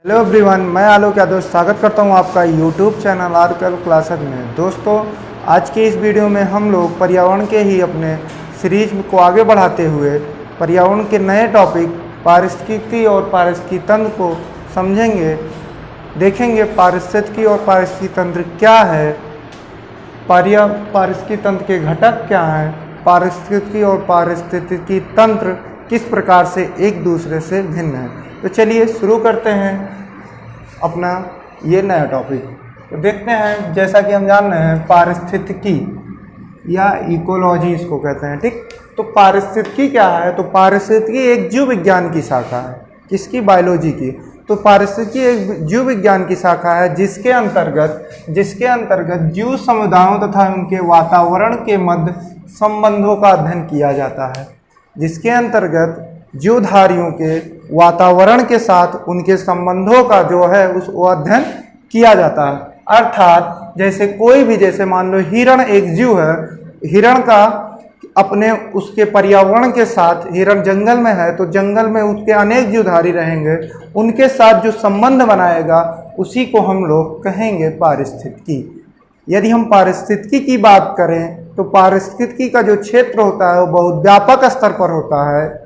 Hello everyone, मैं आलोक यादव स्वागत करता हूं आपका यूट्यूब चैनल आरकल क्लासेस में। दोस्तों, आज के इस वीडियो में हम लोग पर्यावरण के ही अपने सीरीज को आगे बढ़ाते हुए पर्यावरण के नए टॉपिक पारिस्थितिकी और पारिस्थितिकी तंत्र को समझेंगे, देखेंगे पारिस्थितिकी और पारिस्थितिकी तंत्र क्या है, पारिस्थितिकी तंत्र के घटक क्या हैं, पारिस्थितिकी और पारिस्थितिकी तंत्र किस प्रकार से एक दूसरे से भिन्न है। तो चलिए शुरू करते हैं अपना ये नया टॉपिक। तो देखते हैं, जैसा कि हम जान रहे हैं पारिस्थितिकी या इकोलॉजी इसको कहते हैं, ठीक। तो पारिस्थितिकी क्या है? तो पारिस्थितिकी एक जीव विज्ञान की शाखा है। किसकी? बायोलॉजी की। तो पारिस्थितिकी एक जीव विज्ञान की शाखा है जिसके अंतर्गत जीव समुदायों तथा उनके वातावरण के मध्य संबंधों का अध्ययन किया जाता है। जिसके अंतर्गत जीवधारियों के वातावरण के साथ उनके संबंधों का जो है उस अध्ययन किया जाता है। अर्थात जैसे कोई भी, जैसे मान लो हिरण एक जीव है, हिरण का अपने उसके पर्यावरण के साथ, हिरण जंगल में है तो जंगल में उसके अनेक जीवधारी रहेंगे, उनके साथ जो संबंध बनाएगा उसी को हम लोग कहेंगे पारिस्थितिकी। यदि हम पारिस्थितिकी की बात करें तो पारिस्थितिकी का जो क्षेत्र होता है वो बहुत व्यापक स्तर पर होता है।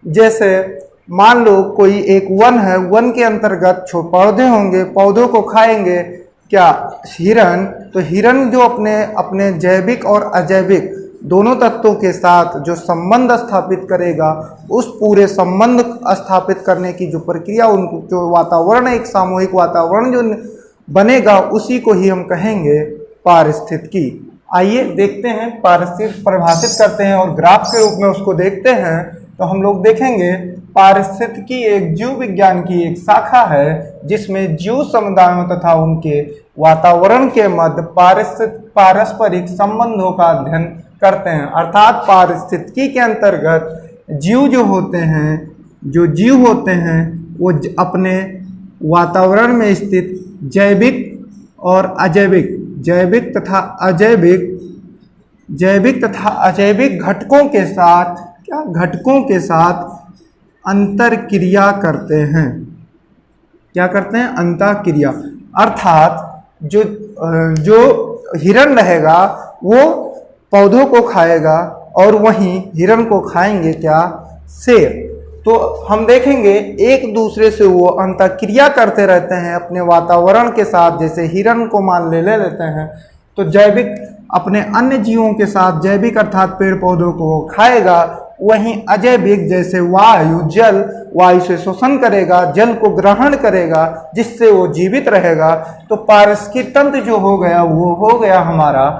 जैसे मान लो कोई एक वन है, वन के अंतर्गत पौधे होंगे, पौधों को खाएंगे क्या? हिरण। तो हिरण जो अपने जैविक और अजैविक दोनों तत्वों के साथ जो संबंध स्थापित करेगा, उस पूरे संबंध स्थापित करने की जो प्रक्रिया, उनको जो वातावरण, एक सामूहिक वातावरण जो बनेगा, उसी को ही हम कहेंगे पारिस्थितिकी। आइए देखते हैं, पारिस्थितिकी परिभाषित करते हैं और ग्राफ के रूप में उसको देखते हैं। तो हम लोग देखेंगे पारिस्थितिकी एक जीव विज्ञान की एक शाखा है जिसमें जीव समुदायों तथा उनके वातावरण के मध्य पारस्परिक संबंधों का अध्ययन करते हैं। अर्थात पारिस्थितिकी के अंतर्गत जीव जो होते हैं वो अपने वातावरण में स्थित जैविक और अजैविक, जैविक तथा अजैविक घटकों के साथ अंतरक्रिया करते हैं। क्या करते हैं? अंतरक्रिया। अर्थात जो हिरण रहेगा वो पौधों को खाएगा और वहीं हिरण को खाएंगे क्या? शेर। तो हम देखेंगे एक दूसरे से वो अंतरक्रिया करते रहते हैं अपने वातावरण के साथ। जैसे हिरण को मान ले लेते हैं तो जैविक अपने अन्य जीवों के साथ, जैविक अर्थात पेड़ पौधों को खाएगा, वहीं अजैविक जैसे वायु से शोषण करेगा, जल को ग्रहण करेगा, जिससे वो जीवित रहेगा। तो पारिस्थितिकी तंत्र जो हो गया वो हो गया हमारा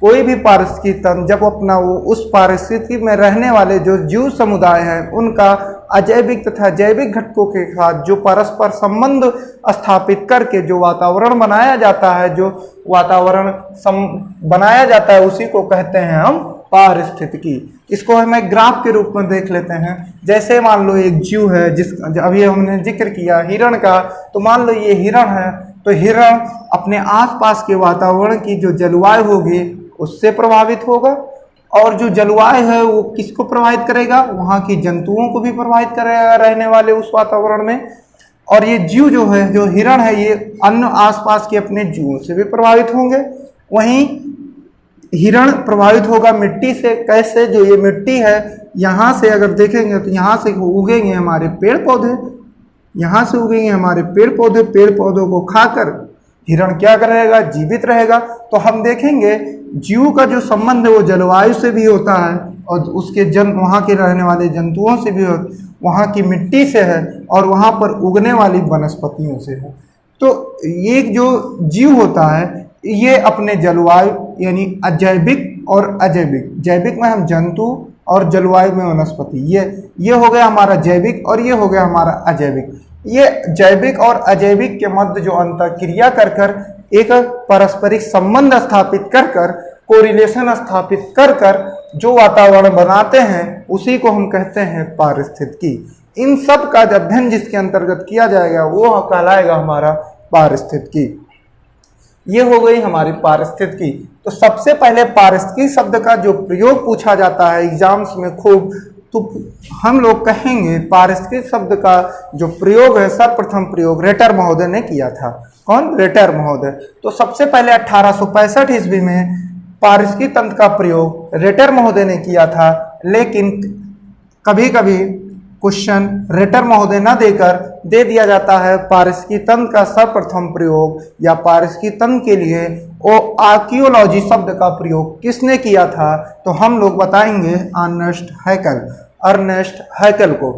कोई भी पारिस्थितिकी तंत्र जब अपना वो उस पारिस्थितिकी में रहने वाले जो जीव समुदाय हैं उनका अजैविक तथा जैविक घटकों के साथ जो परस्पर संबंध स्थापित करके जो वातावरण बनाया जाता है, उसी को कहते हैं हम पारिस्थितिकी। इसको हमें ग्राफ के रूप में देख लेते हैं। जैसे मान लो एक जीव है अभी हमने जिक्र किया हिरण का, तो मान लो ये हिरण है, तो हिरण अपने आसपास के वातावरण की जो जलवायु होगी उससे प्रभावित होगा, और जो जलवायु है वो किसको प्रभावित करेगा? वहाँ की जंतुओं को भी प्रभावित करेगा रहने वाले उस वातावरण में। और ये जीव जो है, जो हिरण है, ये अन्य आसपास के अपने जीवों से भी प्रभावित होंगे। वहीं हिरण प्रभावित होगा मिट्टी से। कैसे? जो ये मिट्टी है, यहाँ से अगर देखेंगे तो यहाँ से उगेंगे हमारे पेड़ पौधे, यहाँ से उगेंगे हमारे पेड़ पौधे, पेड़ पौधों को खाकर हिरण क्या करेगा? जीवित रहेगा। तो हम देखेंगे जीव का जो संबंध है वो जलवायु से भी होता है और उसके वहाँ के रहने वाले जंतुओं से भी, वहाँ की मिट्टी से है और वहाँ पर उगने वाली वनस्पतियों से है। तो ये जो जीव होता है ये अपने जलवायु यानी अजैविक और अजैविक, जैविक में हम जंतु और जलवायु में वनस्पति, ये हो गया हमारा जैविक और ये हो गया हमारा अजैविक। ये जैविक और अजैविक के मध्य जो अंतरक्रिया कर एक पारस्परिक संबंध स्थापित कर कोरिलेशन स्थापित कर जो वातावरण बनाते हैं उसी को हम कहते हैं पारिस्थितिकी। इन सब का अध्ययन जिसके अंतर्गत किया जाएगा वो कहलाएगा हमारा पारिस्थितिकी। ये हो गई हमारी पारिस्थितिकी। तो सबसे पहले पारिस्थितिकी शब्द का जो प्रयोग पूछा जाता है एग्जाम्स में खूब, तो हम लोग कहेंगे पारिस्थितिक शब्द का जो प्रयोग है सर्वप्रथम प्रयोग रेटर महोदय ने किया था। कौन? रेटर महोदय। तो सबसे पहले 1865 ईस्वी में पारिस्थितिक तंत्र का प्रयोग रेटर महोदय ने किया था, लेकिन कभी कभी क्वेश्चन रेटर महोदय न देकर दे दिया जाता है पारिस्थितिक तंत्र का सर्वप्रथम प्रयोग या पारिस्थितिक तंत्र के लिए वो आर्कियोलॉजी शब्द का प्रयोग किसने किया था, तो हम लोग बताएंगे अर्नेस्ट हैकेल को।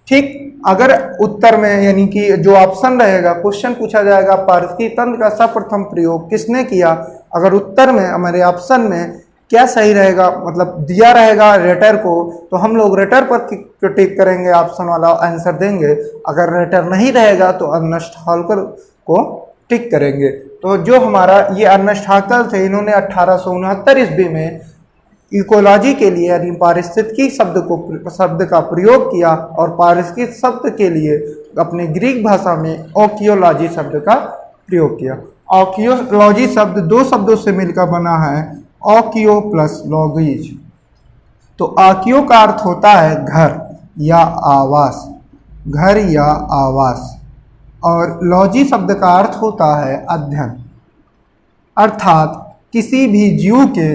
ठीक, अगर उत्तर में यानी कि जो ऑप्शन रहेगा, क्वेश्चन पूछा जाएगा पारिस्थितिक तंत्र का सर्वप्रथम प्रयोग किसने किया, अगर उत्तर में हमारे ऑप्शन में क्या सही रहेगा, मतलब दिया रहेगा रेटर को, तो हम लोग रेटर पर टिक करेंगे, ऑप्शन वाला आंसर देंगे। अगर रेटर नहीं रहेगा तो अर्नेस्ट हैकेल को टिक करेंगे। तो जो हमारा ये अर्नेस्ट हैकेल थे, इन्होंने 1869 ईस्वी में इकोलॉजी के लिए यानी पारिस्थितिकी शब्द का प्रयोग किया और पारिस्थितिक शब्द के लिए अपने ग्रीक भाषा में आर्कियोलॉजी शब्द का प्रयोग किया। आर्कियोलॉजी शब्द दो शब्दों से मिलकर बना है, आर्कियो प्लस लॉगीज। तो आर्कियो का अर्थ होता है घर या आवास, घर या आवास, और लॉजी शब्द का अर्थ होता है अध्ययन, अर्थात किसी भी जीव के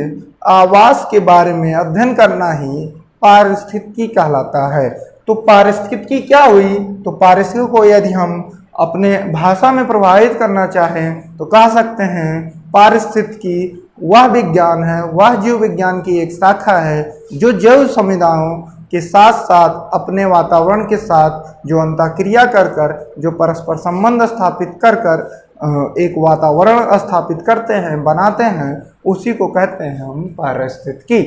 आवास के बारे में अध्ययन करना ही पारिस्थितिकी कहलाता है। तो पारिस्थितिकी क्या हुई, तो पारिस्थितिकी को यदि हम अपने भाषा में प्रभावित करना चाहें तो कह सकते हैं पारिस्थितिकी वह विज्ञान है, वह जीव विज्ञान की एक शाखा है जो जैव समुदायों के साथ साथ अपने वातावरण के साथ जो अंतःक्रिया कर कर, जो परस्पर संबंध स्थापित कर कर एक वातावरण स्थापित करते हैं, बनाते हैं, उसी को कहते हैं हम पारिस्थितिकी।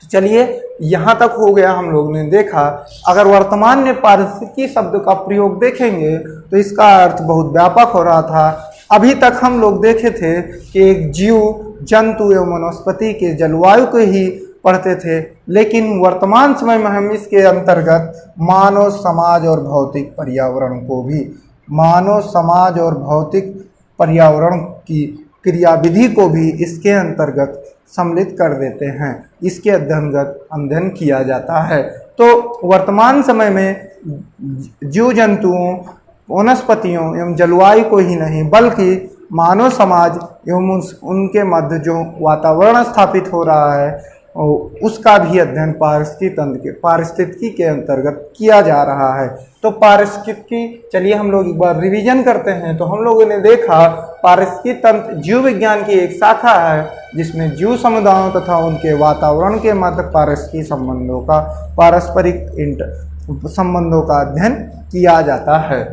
तो चलिए यहाँ तक हो गया, हम लोग ने देखा। अगर वर्तमान में पारिस्थितिकी शब्द का प्रयोग देखेंगे तो इसका अर्थ बहुत व्यापक हो रहा था। अभी तक हम लोग देखे थे कि एक जीव, जंतु एवं वनस्पति के जलवायु को ही पढ़ते थे, लेकिन वर्तमान समय में हम इसके अंतर्गत मानव समाज और भौतिक पर्यावरण को भी, मानव समाज और भौतिक पर्यावरण की क्रियाविधि को भी इसके अंतर्गत सम्मिलित कर देते हैं, इसके अध्ययन किया जाता है। तो वर्तमान समय में जीव जंतुओं, वनस्पतियों एवं जलवायु को ही नहीं बल्कि मानव समाज एवं उनके मध्य जो वातावरण स्थापित हो रहा है उसका भी अध्ययन पारिस्थितिकी के अंतर्गत किया जा रहा है। तो पारिस्थितिकी, चलिए हम लोग एक बार रिवीजन करते हैं। तो हम लोगों ने देखा पारिस्थितिकी तंत्र जीव विज्ञान की एक शाखा है जिसमें जीव समुदायों तथा उनके वातावरण के मध्य पारिस्थितिकी संबंधों का, पारस्परिक संबंधों का अध्ययन किया जाता है।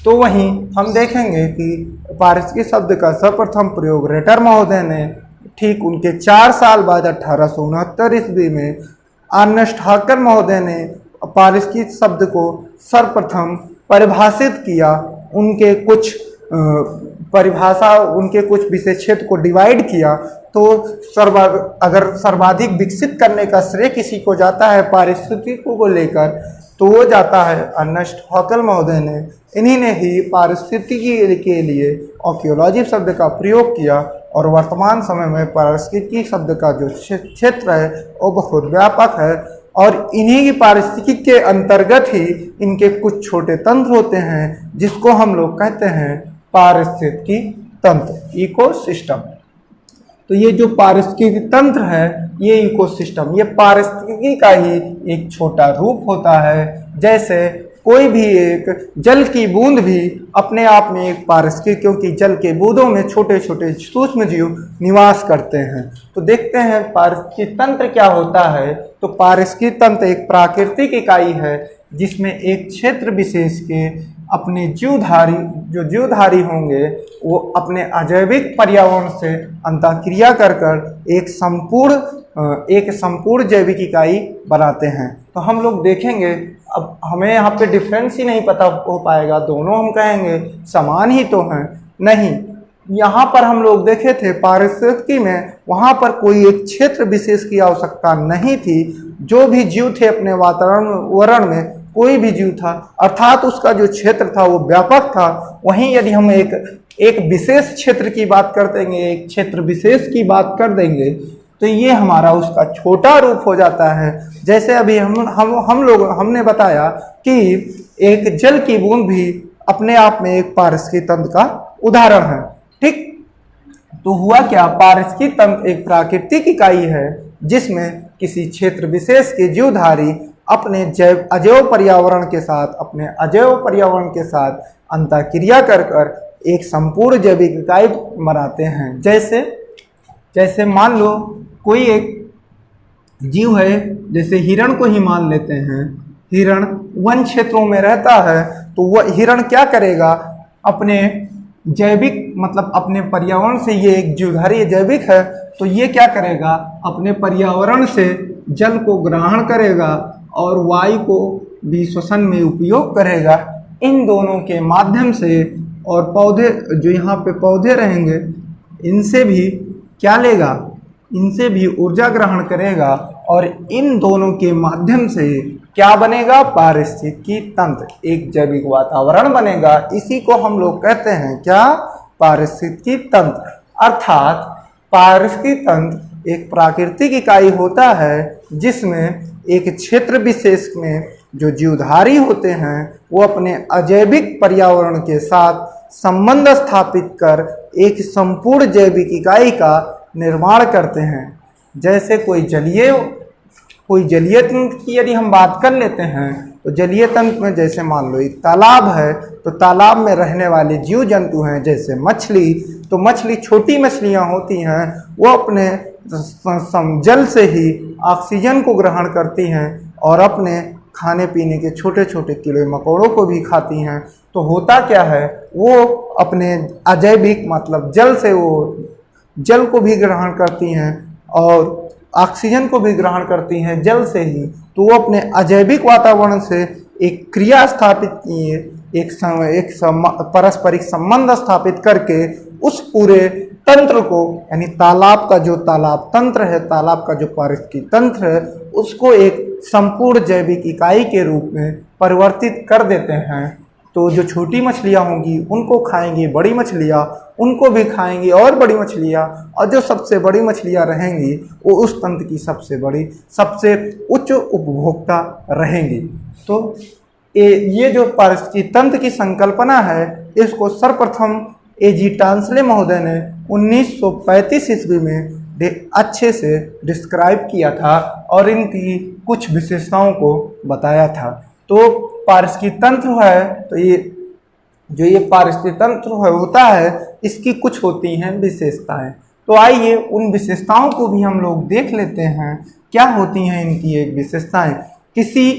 तो वहीं हम देखेंगे कि पारिस्थितिकी शब्द का सर्वप्रथम प्रयोग रेटर महोदय ने ठीक उनके 4 साल बाद 1869 ईस्वी में अर्नेस्ट हैकेल महोदय ने पारिस्थितिकी शब्द को सर्वप्रथम परिभाषित किया। उनके कुछ उनके कुछ विषय क्षेत्र को डिवाइड किया। तो अगर सर्वाधिक विकसित करने का श्रेय किसी को जाता है पारिस्थितिकी को लेकर, तो वो जाता है अर्नेस्ट हैकेल महोदय ने। इन्हीं ने ही पारिस्थितिकी के लिए आर्कियोलॉजी शब्द का प्रयोग किया और वर्तमान समय में पारिस्थितिकी शब्द का जो क्षेत्र है वो बहुत व्यापक है और इन्हीं की पारिस्थितिकी के अंतर्गत ही इनके कुछ छोटे तंत्र होते हैं जिसको हम लोग कहते हैं पारिस्थितिकी तंत्र, इकोसिस्टम। तो ये जो पारिस्थितिकी तंत्र है, ये इकोसिस्टम, ये पारिस्थितिकी का ही एक छोटा रूप होता है। जैसे कोई भी एक जल की बूंद भी अपने आप में एक पारिस्थितिकी, क्योंकि जल के बूंदों में छोटे छोटे सूक्ष्म जीव निवास करते हैं। तो देखते हैं पारिस्थितिकी तंत्र क्या होता है। तो पारिस्थितिकी तंत्र एक प्राकृतिक इकाई है जिसमें एक क्षेत्र विशेष के अपने जीवधारी होंगे वो अपने अजैविक पर्यावरण से अंतःक्रिया कर कर एक संपूर्ण जैविक इकाई बनाते हैं। तो हम लोग देखेंगे, अब हमें यहाँ पे डिफरेंस ही नहीं पता हो पाएगा, दोनों हम कहेंगे समान ही तो हैं, नहीं। यहाँ पर हम लोग देखे थे पारिस्थितिकी में, वहाँ पर कोई एक क्षेत्र विशेष की आवश्यकता नहीं थी। जो भी जीव थे अपने वातावरण में कोई भी जीव था, अर्थात उसका जो क्षेत्र था वो व्यापक था। वहीं यदि हम एक विशेष क्षेत्र की बात कर देंगे, एक क्षेत्र विशेष की बात कर देंगे, तो ये हमारा उसका छोटा रूप हो जाता है। जैसे अभी हमने बताया कि एक जल की बूंद भी अपने आप में एक पारिस्थितिकी तंत्र का उदाहरण है। ठीक, तो हुआ क्या, पारिस्थितिकी तंत्र एक प्राकृतिक इकाई है जिसमें किसी क्षेत्र विशेष के जीवधारी अपने अजैव पर्यावरण के साथ अंतःक्रिया कर एक संपूर्ण जैविक इकाई बनाते हैं। जैसे मान लो कोई एक जीव है, जैसे हिरण को ही मान लेते हैं। हिरण वन क्षेत्रों में रहता है, तो वह हिरण क्या करेगा, अपने जैविक मतलब अपने पर्यावरण से, ये एक जीवधारी जैविक है, तो ये क्या करेगा, अपने पर्यावरण से जल को ग्रहण करेगा और वायु को भी श्वसन में उपयोग करेगा। इन दोनों के माध्यम से, और पौधे जो यहाँ पे पौधे रहेंगे, इनसे भी क्या लेगा, इनसे भी ऊर्जा ग्रहण करेगा और इन दोनों के माध्यम से क्या बनेगा, पारिस्थितिकी तंत्र, एक जैविक वातावरण बनेगा। इसी को हम लोग कहते हैं क्या, पारिस्थितिकी तंत्र। अर्थात पारिस्थितिकी तंत्र एक प्राकृतिक इकाई होता है जिसमें एक क्षेत्र विशेष में जो जीवधारी होते हैं वो अपने अजैविक पर्यावरण के साथ संबंध स्थापित कर एक संपूर्ण जैविक इकाई का निर्माण करते हैं। जैसे कोई जलीय तंत्र की यदि हम बात कर लेते हैं, तो जलीय तंत्र में जैसे मान लो एक तालाब है, तो तालाब में रहने वाले जीव जंतु हैं, जैसे मछली, तो मछली छोटी मछलियां होती हैं, वो अपने जल से ही ऑक्सीजन को ग्रहण करती हैं और अपने खाने पीने के छोटे छोटे कीड़े मकोड़ों को भी खाती हैं। तो होता क्या है, वो अपने अजैविक मतलब जल से वो जल को भी ग्रहण करती हैं और ऑक्सीजन को भी ग्रहण करती हैं जल से ही। तो वो अपने अजैविक वातावरण से एक क्रिया स्थापित किए, एक पारस्परिक संबंध स्थापित करके उस पूरे तंत्र को, यानी तालाब का जो तालाब तंत्र है, तालाब का जो पारिस्थितिकी तंत्र है, उसको एक संपूर्ण जैविक इकाई के रूप में परिवर्तित कर देते हैं। तो जो छोटी मछलियां होंगी उनको खाएंगी बड़ी मछलियां, उनको भी खाएंगी और बड़ी मछलियां, और जो सबसे बड़ी मछलियां रहेंगी वो उस तंत्र की सबसे उच्च उपभोक्ता रहेंगी। तो ये जो पारिस्थितिकी तंत्र की संकल्पना है, इसको सर्वप्रथम A.G. टांसले महोदय ने 1935 ईस्वी में अच्छे से डिस्क्राइब किया था और इनकी कुछ विशेषताओं को बताया था। तो पारिस्थितिकी तंत्र है, तो ये पारिस्थितिकी तंत्र होता है, इसकी कुछ होती हैं विशेषताएं। तो आइए उन विशेषताओं को भी हम लोग देख लेते हैं, क्या होती हैं इनकी एक विशेषताएं। किसी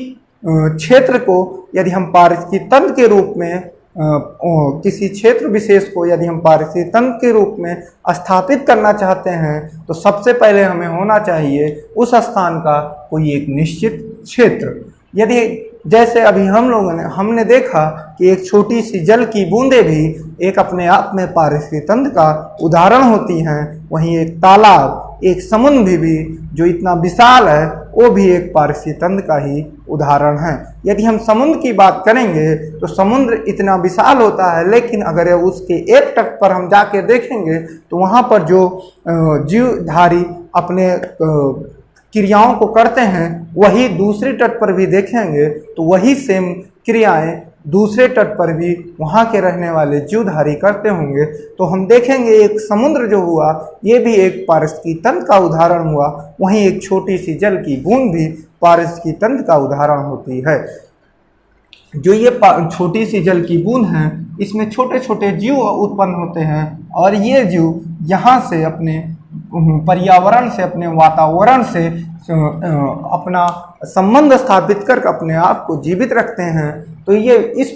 क्षेत्र को यदि हम पारिस्थितिकी तंत्र के रूप में किसी क्षेत्र विशेष को यदि हम पारिस्थितिकी तंत्र के रूप में स्थापित करना चाहते हैं, तो सबसे पहले हमें होना चाहिए उस स्थान का कोई एक निश्चित क्षेत्र। यदि जैसे अभी हमने देखा कि एक छोटी सी जल की बूंदें भी एक अपने आप में पारिस्थितिकी तंत्र का उदाहरण होती हैं, वहीं एक तालाब, एक समुद्र भी जो इतना विशाल है, वो भी एक पारिस्थितिकी तंत्र का ही उदाहरण है। यदि हम समुद्र की बात करेंगे तो समुद्र इतना विशाल होता है, लेकिन अगर उसके एक तट पर हम जाके देखेंगे तो वहाँ पर जो जीवधारी अपने क्रियाओं को करते हैं, वही दूसरे तट पर भी देखेंगे तो वही सेम क्रियाएं दूसरे तट पर भी वहाँ के रहने वाले जीवधारी करते होंगे। तो हम देखेंगे एक समुद्र जो हुआ, ये भी एक पारिस्थितिकी तंत्र का उदाहरण हुआ, वहीं एक छोटी सी जल की बूंद भी पारिस्थितिकी तंत्र का उदाहरण होती है। जो ये छोटी सी जल की बूंद है, इसमें छोटे छोटे जीव उत्पन्न होते हैं और ये जीव यहाँ से अपने पर्यावरण से, अपने वातावरण से अपना संबंध स्थापित करके अपने आप को जीवित रखते हैं। तो ये इस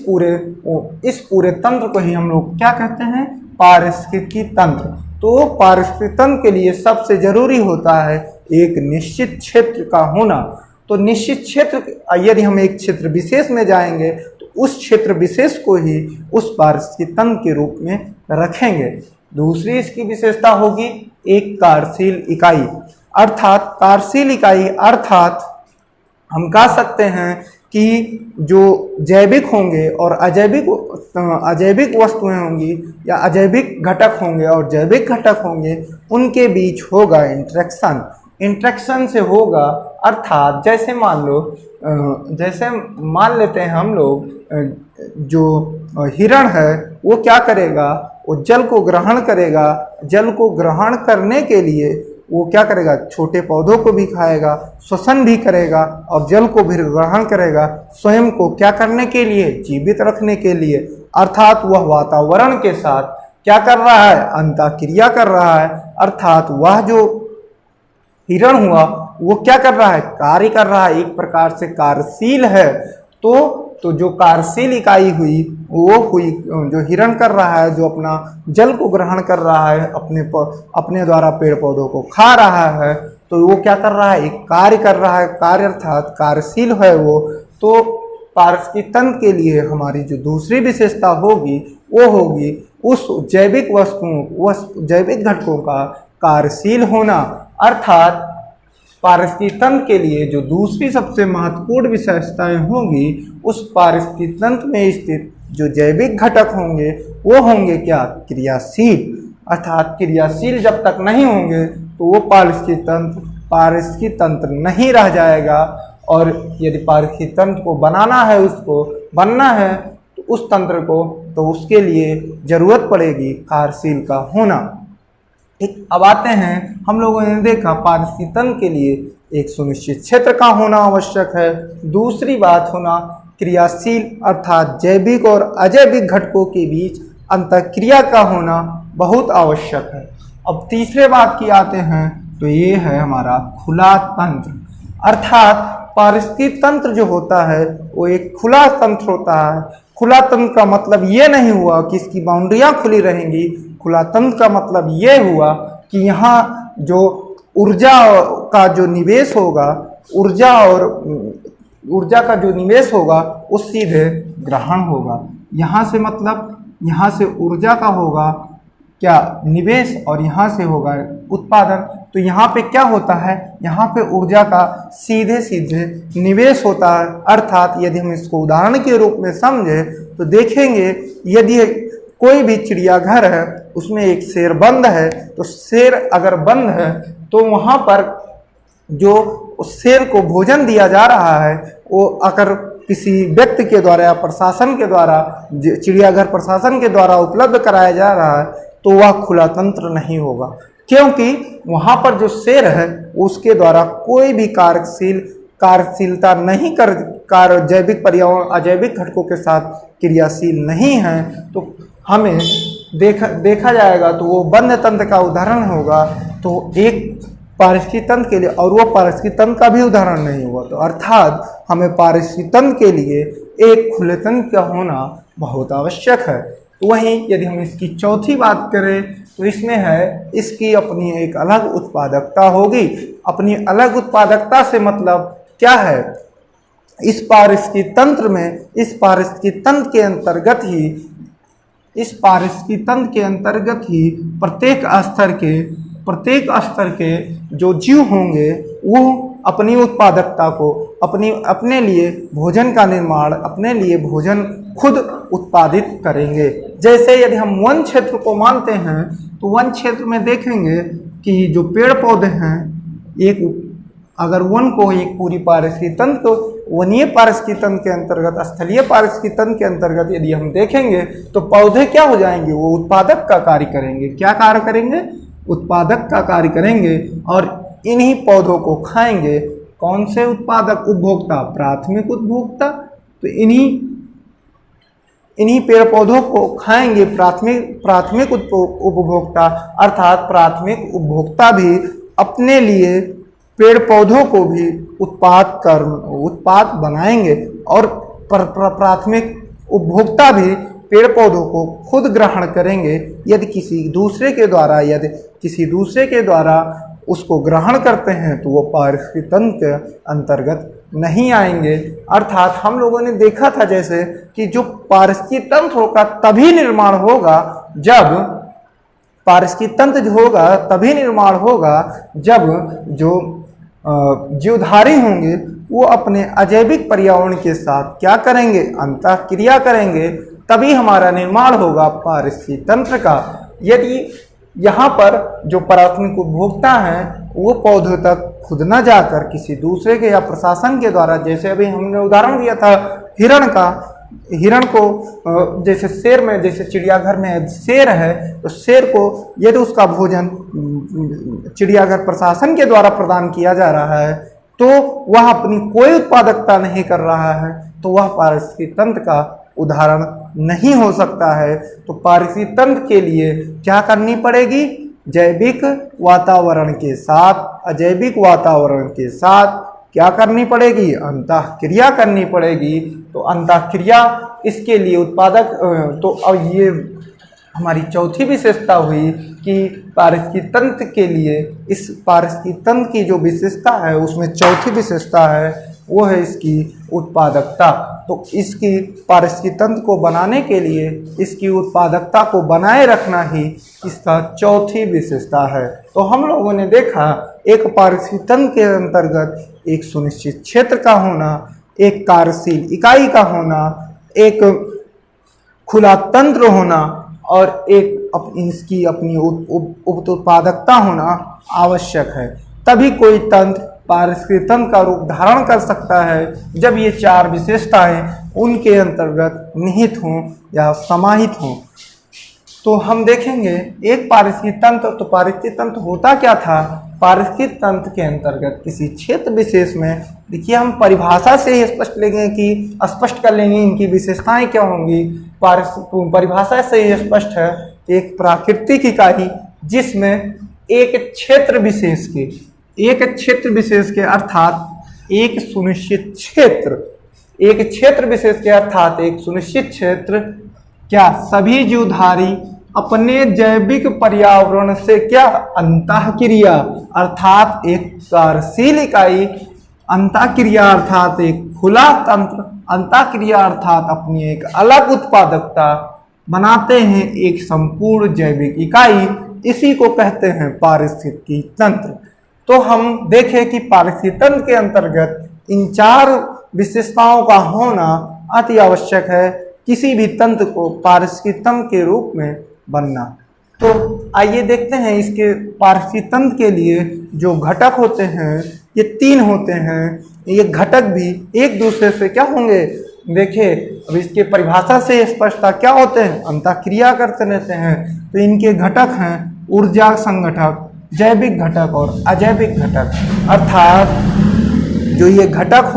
पूरे तंत्र को ही हम लोग क्या कहते हैं, पारिस्थितिकी तंत्र। तो पारिस्थितिकी तंत्र के लिए सबसे जरूरी होता है एक निश्चित क्षेत्र का होना। तो निश्चित क्षेत्र, यदि हम एक क्षेत्र विशेष में जाएंगे तो उस क्षेत्र विशेष को ही उस पारिस्थितिकी तंत्र के रूप में रखेंगे। दूसरी इसकी विशेषता होगी एक कार्यशील इकाई। अर्थात कार्यशील इकाई अर्थात हम कह सकते हैं कि जो जैविक होंगे और अजैविक वस्तुएं होंगी या अजैविक घटक होंगे और जैविक घटक होंगे, उनके बीच होगा इंटरेक्शन। इंटरेक्शन से होगा, अर्थात जैसे मान लेते हैं हम लोग, जो हिरण है वो क्या करेगा, वो जल को ग्रहण करेगा। जल को ग्रहण करने के लिए वो क्या करेगा, छोटे पौधों को भी खाएगा, श्वसन भी करेगा और जल को भी ग्रहण करेगा, स्वयं को क्या करने के लिए, जीवित रखने के लिए। अर्थात वह वातावरण के साथ क्या कर रहा है, अंतःक्रिया कर रहा है। अर्थात वह जो हिरण हुआ वो क्या कर रहा है, कार्य कर रहा है, एक प्रकार से कार्यशील है। तो जो कार्यशील इकाई हुई वो हुई जो हिरण कर रहा है, जो अपना जल को ग्रहण कर रहा है, अपने द्वारा पेड़ पौधों को खा रहा है, तो वो क्या कर रहा है, एक कार्य कर रहा है। कार्य अर्थात कार्यशील है वो। तो पारिस्थितिकी तंत्र के लिए हमारी जो दूसरी विशेषता होगी वो होगी उस जैविक वस्तुओं, जैविक घटकों का कार्यशील होना। अर्थात पारिस्थितिकी तंत्र के लिए जो दूसरी सबसे महत्वपूर्ण विशेषताएं होंगी, उस पारिस्थितिकी तंत्र में स्थित जो जैविक घटक होंगे वो होंगे क्या, क्रियाशील। अर्थात क्रियाशील जब तक नहीं होंगे तो वो पारिस्थितिकी तंत्र नहीं रह जाएगा। और यदि पारिस्थितिकी तंत्र को बनाना है, उसको बनना है तो उस तंत्र को, तो उसके लिए जरूरत पड़ेगी कार्यशील का होना। ठीक, अब आते हैं, हम लोगों ने देखा पारिस्थितिकी तंत्र के लिए एक सुनिश्चित क्षेत्र का होना आवश्यक है। दूसरी बात होना क्रियाशील अर्थात जैविक और अजैविक घटकों के बीच अंतःक्रिया का होना बहुत आवश्यक है। अब तीसरे बात की आते हैं तो ये है हमारा खुला तंत्र। अर्थात पारिस्थितिकी तंत्र जो होता है वो एक खुला तंत्र होता है। खुला तंत्र का मतलब ये नहीं हुआ कि इसकी बाउंड्रियां खुली रहेंगी। खुला तंत्र का मतलब ये हुआ कि यहाँ जो ऊर्जा का जो निवेश होगा, ऊर्जा का जो निवेश होगा वो सीधे ग्रहण होगा। यहाँ से मतलब यहाँ से ऊर्जा का होगा क्या, निवेश, और यहाँ से होगा उत्पादन। तो यहाँ पे क्या होता है, यहाँ पे ऊर्जा का सीधे सीधे निवेश होता है। अर्थात यदि हम इसको उदाहरण के रूप में समझे तो देखेंगे, यदि कोई भी चिड़ियाघर है उसमें एक शेर बंद है, तो शेर अगर बंद है तो वहाँ पर जो उस शेर को भोजन दिया जा रहा है वो अगर किसी व्यक्ति के द्वारा या प्रशासन के द्वारा, चिड़ियाघर प्रशासन के द्वारा उपलब्ध कराया जा रहा है, तो वह खुला तंत्र नहीं होगा। क्योंकि वहाँ पर जो शेर है उसके द्वारा कोई भी कार्यशीलता नहीं कर जैविक पर्यावरण अजैविक घटकों के साथ क्रियाशील नहीं है, तो हमें देखा जाएगा तो वो बंद तंत्र का उदाहरण होगा। तो एक पारिस्थितिकी तंत्र के लिए, और वो पारिस्थितिकी तंत्र का भी उदाहरण नहीं हुआ। तो अर्थात हमें पारिस्थितिकी तंत्र के लिए एक खुले तंत्र का होना बहुत आवश्यक है। वहीं यदि हम इसकी चौथी बात करें तो इसमें है, इसकी अपनी एक अलग उत्पादकता होगी। अपनी अलग उत्पादकता से मतलब क्या है, इस पारिस्थितिकी तंत्र में, इस पारिस्थितिकी तंत्र के अंतर्गत ही प्रत्येक स्तर के जो जीव होंगे वो अपनी उत्पादकता को, अपने लिए भोजन का निर्माण, अपने लिए भोजन खुद उत्पादित करेंगे। जैसे यदि हम वन क्षेत्र को मानते हैं तो वन क्षेत्र में देखेंगे कि जो पेड़ पौधे हैं, अगर वन को एक पूरी पारिस्थितिकी तंत्र को वनीय पारिस्थितिकी तंत्र के अंतर्गत, स्थलीय पारिस्थितिकी तंत्र के अंतर्गत यदि हम देखेंगे तो पौधे क्या हो जाएंगे, वो उत्पादक का कार्य करेंगे। क्या कार्य करेंगे, उत्पादक का कार्य करेंगे, और इन्हीं पौधों को खाएंगे। कौन से उत्पादक, उपभोक्ता, प्राथमिक उपभोक्ता। तो इन्हीं पेड़ पौधों को खाएंगे प्राथमिक उपभोक्ता। अर्थात प्राथमिक उपभोक्ता भी अपने लिए पेड़ पौधों को भी उत्पाद बनाएंगे, और प्राथमिक उपभोक्ता भी पेड़ पौधों को खुद ग्रहण करेंगे। यदि किसी दूसरे के द्वारा उसको ग्रहण करते हैं तो वो पारिस्थितिकी तंत्र के अंतर्गत नहीं आएंगे। अर्थात हम लोगों ने देखा था जैसे कि जो पारिस्थितिकी तंत्र का तभी निर्माण होगा जब पारिस्थितिकी तंत्र जो होगा तभी निर्माण होगा जब जो जीवधारी होंगे वो अपने अजैविक पर्यावरण के साथ क्या करेंगे, अंतःक्रिया करेंगे, तभी हमारा निर्माण होगा पारिस्थितिक तंत्र का। यदि यहाँ पर जो प्राथमिक उपभोक्ता हैं वो पौधों तक खुद न जाकर किसी दूसरे के या प्रशासन के द्वारा, जैसे अभी हमने उदाहरण दिया था हिरण का, हिरण को जैसे शेर में, जैसे चिड़ियाघर में शेर है तो शेर को यदि उसका भोजन चिड़ियाघर प्रशासन के द्वारा प्रदान किया जा रहा है तो वह अपनी कोई उत्पादकता नहीं कर रहा है, तो वह पारिस्थितिक तंत्र का उदाहरण नहीं हो सकता है। तो पारिस्थितिक तंत्र के लिए क्या करनी पड़ेगी, जैविक वातावरण के साथ अजैविक वातावरण के साथ क्या करनी पड़ेगी, अंतःक्रिया करनी पड़ेगी। तो अंतःक्रिया इसके लिए उत्पादक, तो अब ये हमारी चौथी विशेषता हुई कि पारिस्थितिक तंत्र के लिए, इस पारिस्थितिक तंत्र की जो विशेषता है उसमें चौथी विशेषता है वो है इसकी उत्पादकता। तो इसकी पारिस्थितिक तंत्र को बनाने के लिए इसकी उत्पादकता को बनाए रखना ही इसका चौथी विशेषता है। तो हम लोगों ने देखा एक पारिस्थितिक तंत्र के अंतर्गत एक सुनिश्चित क्षेत्र का होना, एक कार्यशील इकाई का होना, एक खुला तंत्र होना और एक इसकी अपनी उत्पादकता होना आवश्यक है। तभी कोई तंत्र पारिस्थितिक तंत्र का रूप धारण कर सकता है जब ये चार विशेषताएं उनके अंतर्गत निहित हों या समाहित हों। तो हम देखेंगे एक पारिस्थितिक तंत्र, तो पारिस्थितिक तंत्र होता क्या था, पारिस्थितिक तंत्र के अंतर्गत किसी क्षेत्र विशेष में, देखिए हम परिभाषा से ही स्पष्ट कर लेंगे इनकी विशेषताएं क्या होंगी। परिभाषा से ही स्पष्ट है, एक प्राकृतिक इकाई जिसमें एक क्षेत्र विशेष के अर्थात एक सुनिश्चित क्षेत्र क्या सभी जीवधारी अपने जैविक पर्यावरण से क्या अंतःक्रिया अर्थात एक कार्यशील इकाई, अंतःक्रिया अर्थात एक खुला तंत्र, अंतःक्रिया अर्थात अपनी एक अलग उत्पादकता बनाते हैं एक संपूर्ण जैविक इकाई, इसी को कहते हैं पारिस्थितिकी तंत्र। तो हम देखें कि पारिस्थितिक तंत्र के अंतर्गत इन चार विशेषताओं का होना अति आवश्यक है किसी भी तंत्र को पारिस्थितिक तंत्र के रूप में बनना। तो आइए देखते हैं इसके पारिस्थितिक तंत्र के लिए जो घटक होते हैं ये तीन होते हैं। ये घटक भी एक दूसरे से क्या होंगे, देखिए अब इसके परिभाषा से स्पष्टता क्या होते हैं, अंतःक्रिया करते रहते हैं। तो इनके घटक हैं ऊर्जा संगठक, जैविक घटक और अजैविक घटक। अर्थात जो ये घटक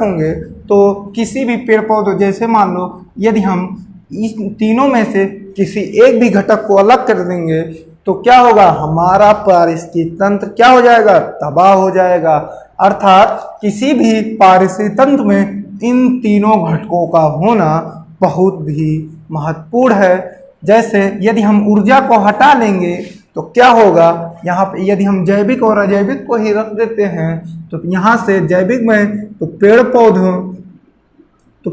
होंगे तो किसी भी पेड़ पौधे, जैसे मान लो यदि हम इस तीनों में से किसी एक भी घटक को अलग कर देंगे तो क्या होगा, हमारा पारिस्थितिक तंत्र क्या हो जाएगा, तबाह हो जाएगा। अर्थात किसी भी पारिस्थितिक तंत्र में इन तीनों घटकों का होना बहुत भी महत्वपूर्ण है। जैसे यदि हम ऊर्जा को हटा लेंगे तो क्या होगा, यहाँ पे यदि हम जैविक और अजैविक को ही रख देते हैं तो यहाँ से जैविक में तो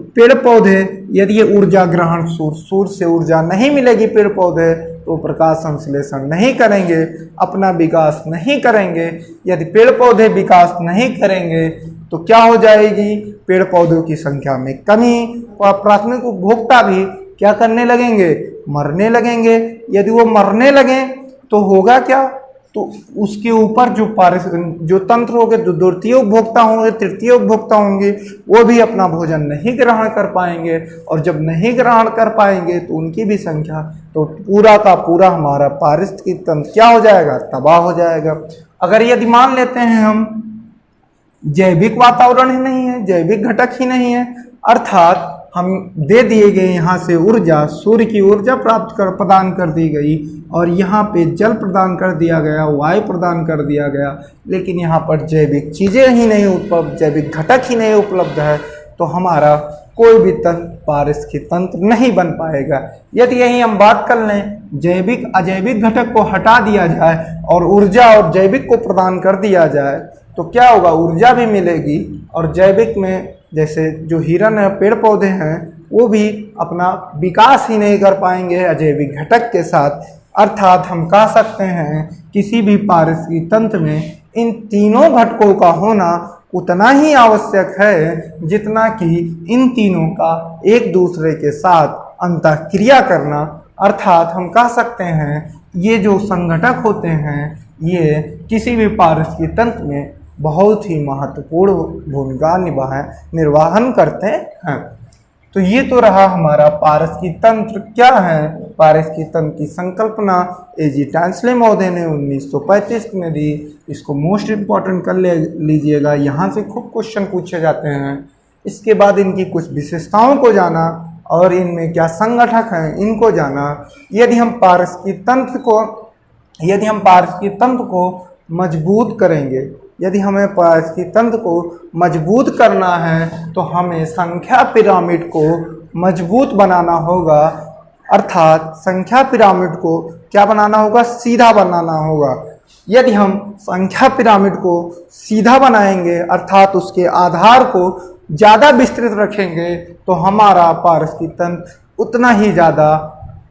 पेड़ पौधे यदि ये ऊर्जा ग्रहण सूर्य से ऊर्जा नहीं मिलेगी, पेड़ पौधे तो प्रकाश संश्लेषण नहीं करेंगे, अपना विकास नहीं करेंगे। यदि पेड़ पौधे विकास नहीं करेंगे तो क्या हो जाएगी, पेड़ पौधों की संख्या में कमी और प्राथमिक उपभोक्ता भी क्या करने लगेंगे, मरने लगेंगे। यदि वो मरने लगें तो होगा क्या, तो उसके ऊपर जो तंत्र होंगे, जो द्वितीय उपभोक्ता होंगे, तृतीय उपभोक्ता होंगे, वो भी अपना भोजन नहीं ग्रहण कर पाएंगे और जब नहीं ग्रहण कर पाएंगे तो उनकी भी संख्या, तो पूरा का पूरा हमारा पारिस्थितिक तंत्र क्या हो जाएगा, तबाह हो जाएगा। अगर यदि मान लेते हैं हम जैविक वातावरण ही नहीं है, जैविक घटक ही नहीं है, अर्थात हम दे दिए गए यहाँ से ऊर्जा, सूर्य की ऊर्जा प्रदान कर दी गई और यहाँ पे जल प्रदान कर दिया गया, वायु प्रदान कर दिया गया, लेकिन यहाँ पर जैविक चीज़ें ही नहीं उपलब्ध, जैविक घटक ही नहीं उपलब्ध है, तो हमारा कोई भी तंत्र पारिस्थितिक तंत्र नहीं बन पाएगा। यदि यही हम बात कर लें, जैविक अजैविक घटक को हटा दिया जाए और ऊर्जा और जैविक को प्रदान कर दिया जाए तो क्या होगा, ऊर्जा भी मिलेगी और जैविक में जैसे जो हिरण है, पेड़ पौधे हैं, वो भी अपना विकास ही नहीं कर पाएंगे अजैविक घटक के साथ। अर्थात हम कह सकते हैं किसी भी पारिस्थितिक तंत्र में इन तीनों घटकों का होना उतना ही आवश्यक है जितना कि इन तीनों का एक दूसरे के साथ अंतःक्रिया करना। अर्थात हम कह सकते हैं ये जो संघटक होते हैं ये किसी भी पारिस्थितिकी तंत्र में बहुत ही महत्वपूर्ण भूमिका निर्वाहन करते हैं। तो ये तो रहा हमारा पारिस्थितिकी तंत्र क्या है। पारिस्थितिकी तंत्र की संकल्पना A.G. टांसले महोदय ने 1935 में दी। इसको मोस्ट इम्पॉर्टेंट कर लीजिएगा, यहाँ से खूब क्वेश्चन पूछे जाते हैं। इसके बाद इनकी कुछ विशेषताओं को जाना और इनमें क्या संगठक हैं इनको जाना। यदि हम पारिस्थितिकी तंत्र को मजबूत करेंगे, यदि हमें पारिस्थितिकी तंत्र को मजबूत करना है तो हमें संख्या पिरामिड को मजबूत बनाना होगा। अर्थात संख्या पिरामिड को क्या बनाना होगा, सीधा बनाना होगा। यदि हम संख्या पिरामिड को सीधा बनाएंगे अर्थात उसके आधार को ज़्यादा विस्तृत रखेंगे तो हमारा पारिस्थितिकी तंत्र उतना ही ज़्यादा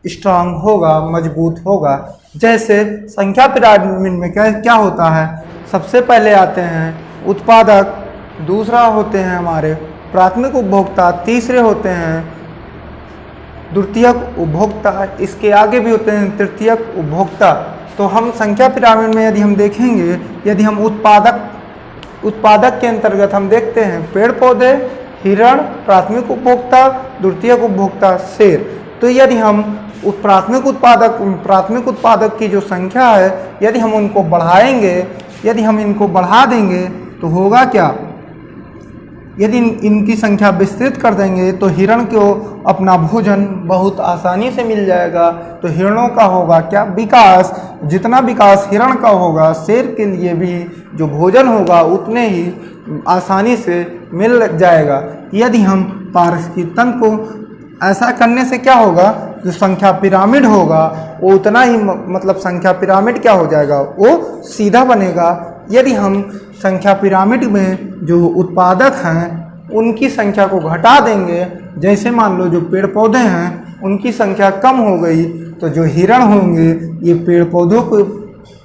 स्ट्रांग होगा, मजबूत होगा। जैसे संख्या पिरामिड में क्या होता है, सबसे पहले आते हैं उत्पादक, दूसरा होते हैं हमारे प्राथमिक उपभोक्ता, तीसरे होते हैं द्वितीयक उपभोक्ता, इसके आगे भी होते हैं तृतीयक उपभोक्ता। तो हम संख्या पिरामिड में यदि हम देखेंगे, यदि हम उत्पादक के अंतर्गत हम देखते हैं पेड़ पौधे, हिरण, प्राथमिक उपभोक्ता, द्वितीयक उपभोक्ता, शेर। तो यदि हम प्राथमिक उत्पादक की जो संख्या है यदि हम उनको बढ़ाएंगे, यदि हम इनको बढ़ा देंगे तो होगा क्या, यदि इनकी संख्या विस्तृत कर देंगे तो हिरण को अपना भोजन बहुत आसानी से मिल जाएगा। तो हिरणों का होगा क्या, विकास। जितना विकास हिरण का होगा शेर के लिए भी जो भोजन होगा उतने ही आसानी से मिल जाएगा। यदि हम पारिस्थितिकी तंत्र को ऐसा करने से क्या होगा, जो संख्या पिरामिड होगा वो उतना ही मतलब संख्या पिरामिड क्या हो जाएगा, वो सीधा बनेगा। यदि हम संख्या पिरामिड में जो उत्पादक हैं उनकी संख्या को घटा देंगे, जैसे मान लो जो पेड़ पौधे हैं उनकी संख्या कम हो गई तो जो हिरण होंगे ये पेड़ पौधों को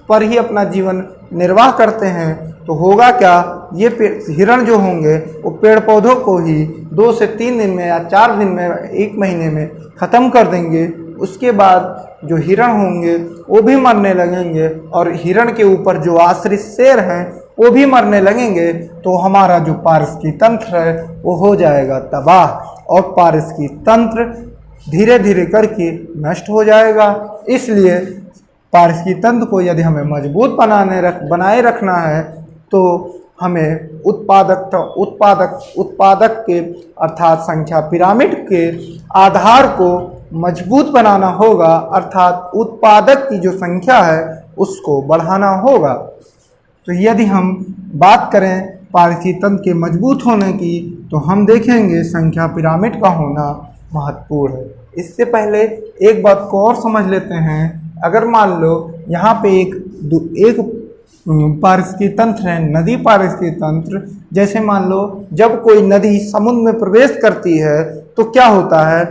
पर ही अपना जीवन निर्वाह करते हैं। तो होगा क्या, ये हिरण जो होंगे वो पेड़ पौधों को ही 2 से 3 दिन में या 4 दिन में, 1 महीने में ख़त्म कर देंगे। उसके बाद जो हिरण होंगे वो भी मरने लगेंगे और हिरण के ऊपर जो आश्रित शेर हैं वो भी मरने लगेंगे। तो हमारा जो पारिस्थितिकी तंत्र है वो हो जाएगा तबाह और पारिस्थितिकी तंत्र धीरे धीरे करके नष्ट हो जाएगा। इसलिए पारिस्थितिकी तंत्र को यदि हमें मजबूत बनाए रखना है तो हमें उत्पादक के अर्थात संख्या पिरामिड के आधार को मजबूत बनाना होगा। अर्थात उत्पादक की जो संख्या है उसको बढ़ाना होगा। तो यदि हम बात करें पारिस्थितिकी तंत्र के मजबूत होने की तो हम देखेंगे संख्या पिरामिड का होना महत्वपूर्ण है। इससे पहले एक बात को और समझ लेते हैं। अगर मान लो यहाँ पे एक पारिस्थितिकी तंत्र है, नदी पारिस्थितिकी तंत्र। जैसे मान लो जब कोई नदी समुद्र में प्रवेश करती है तो क्या होता है,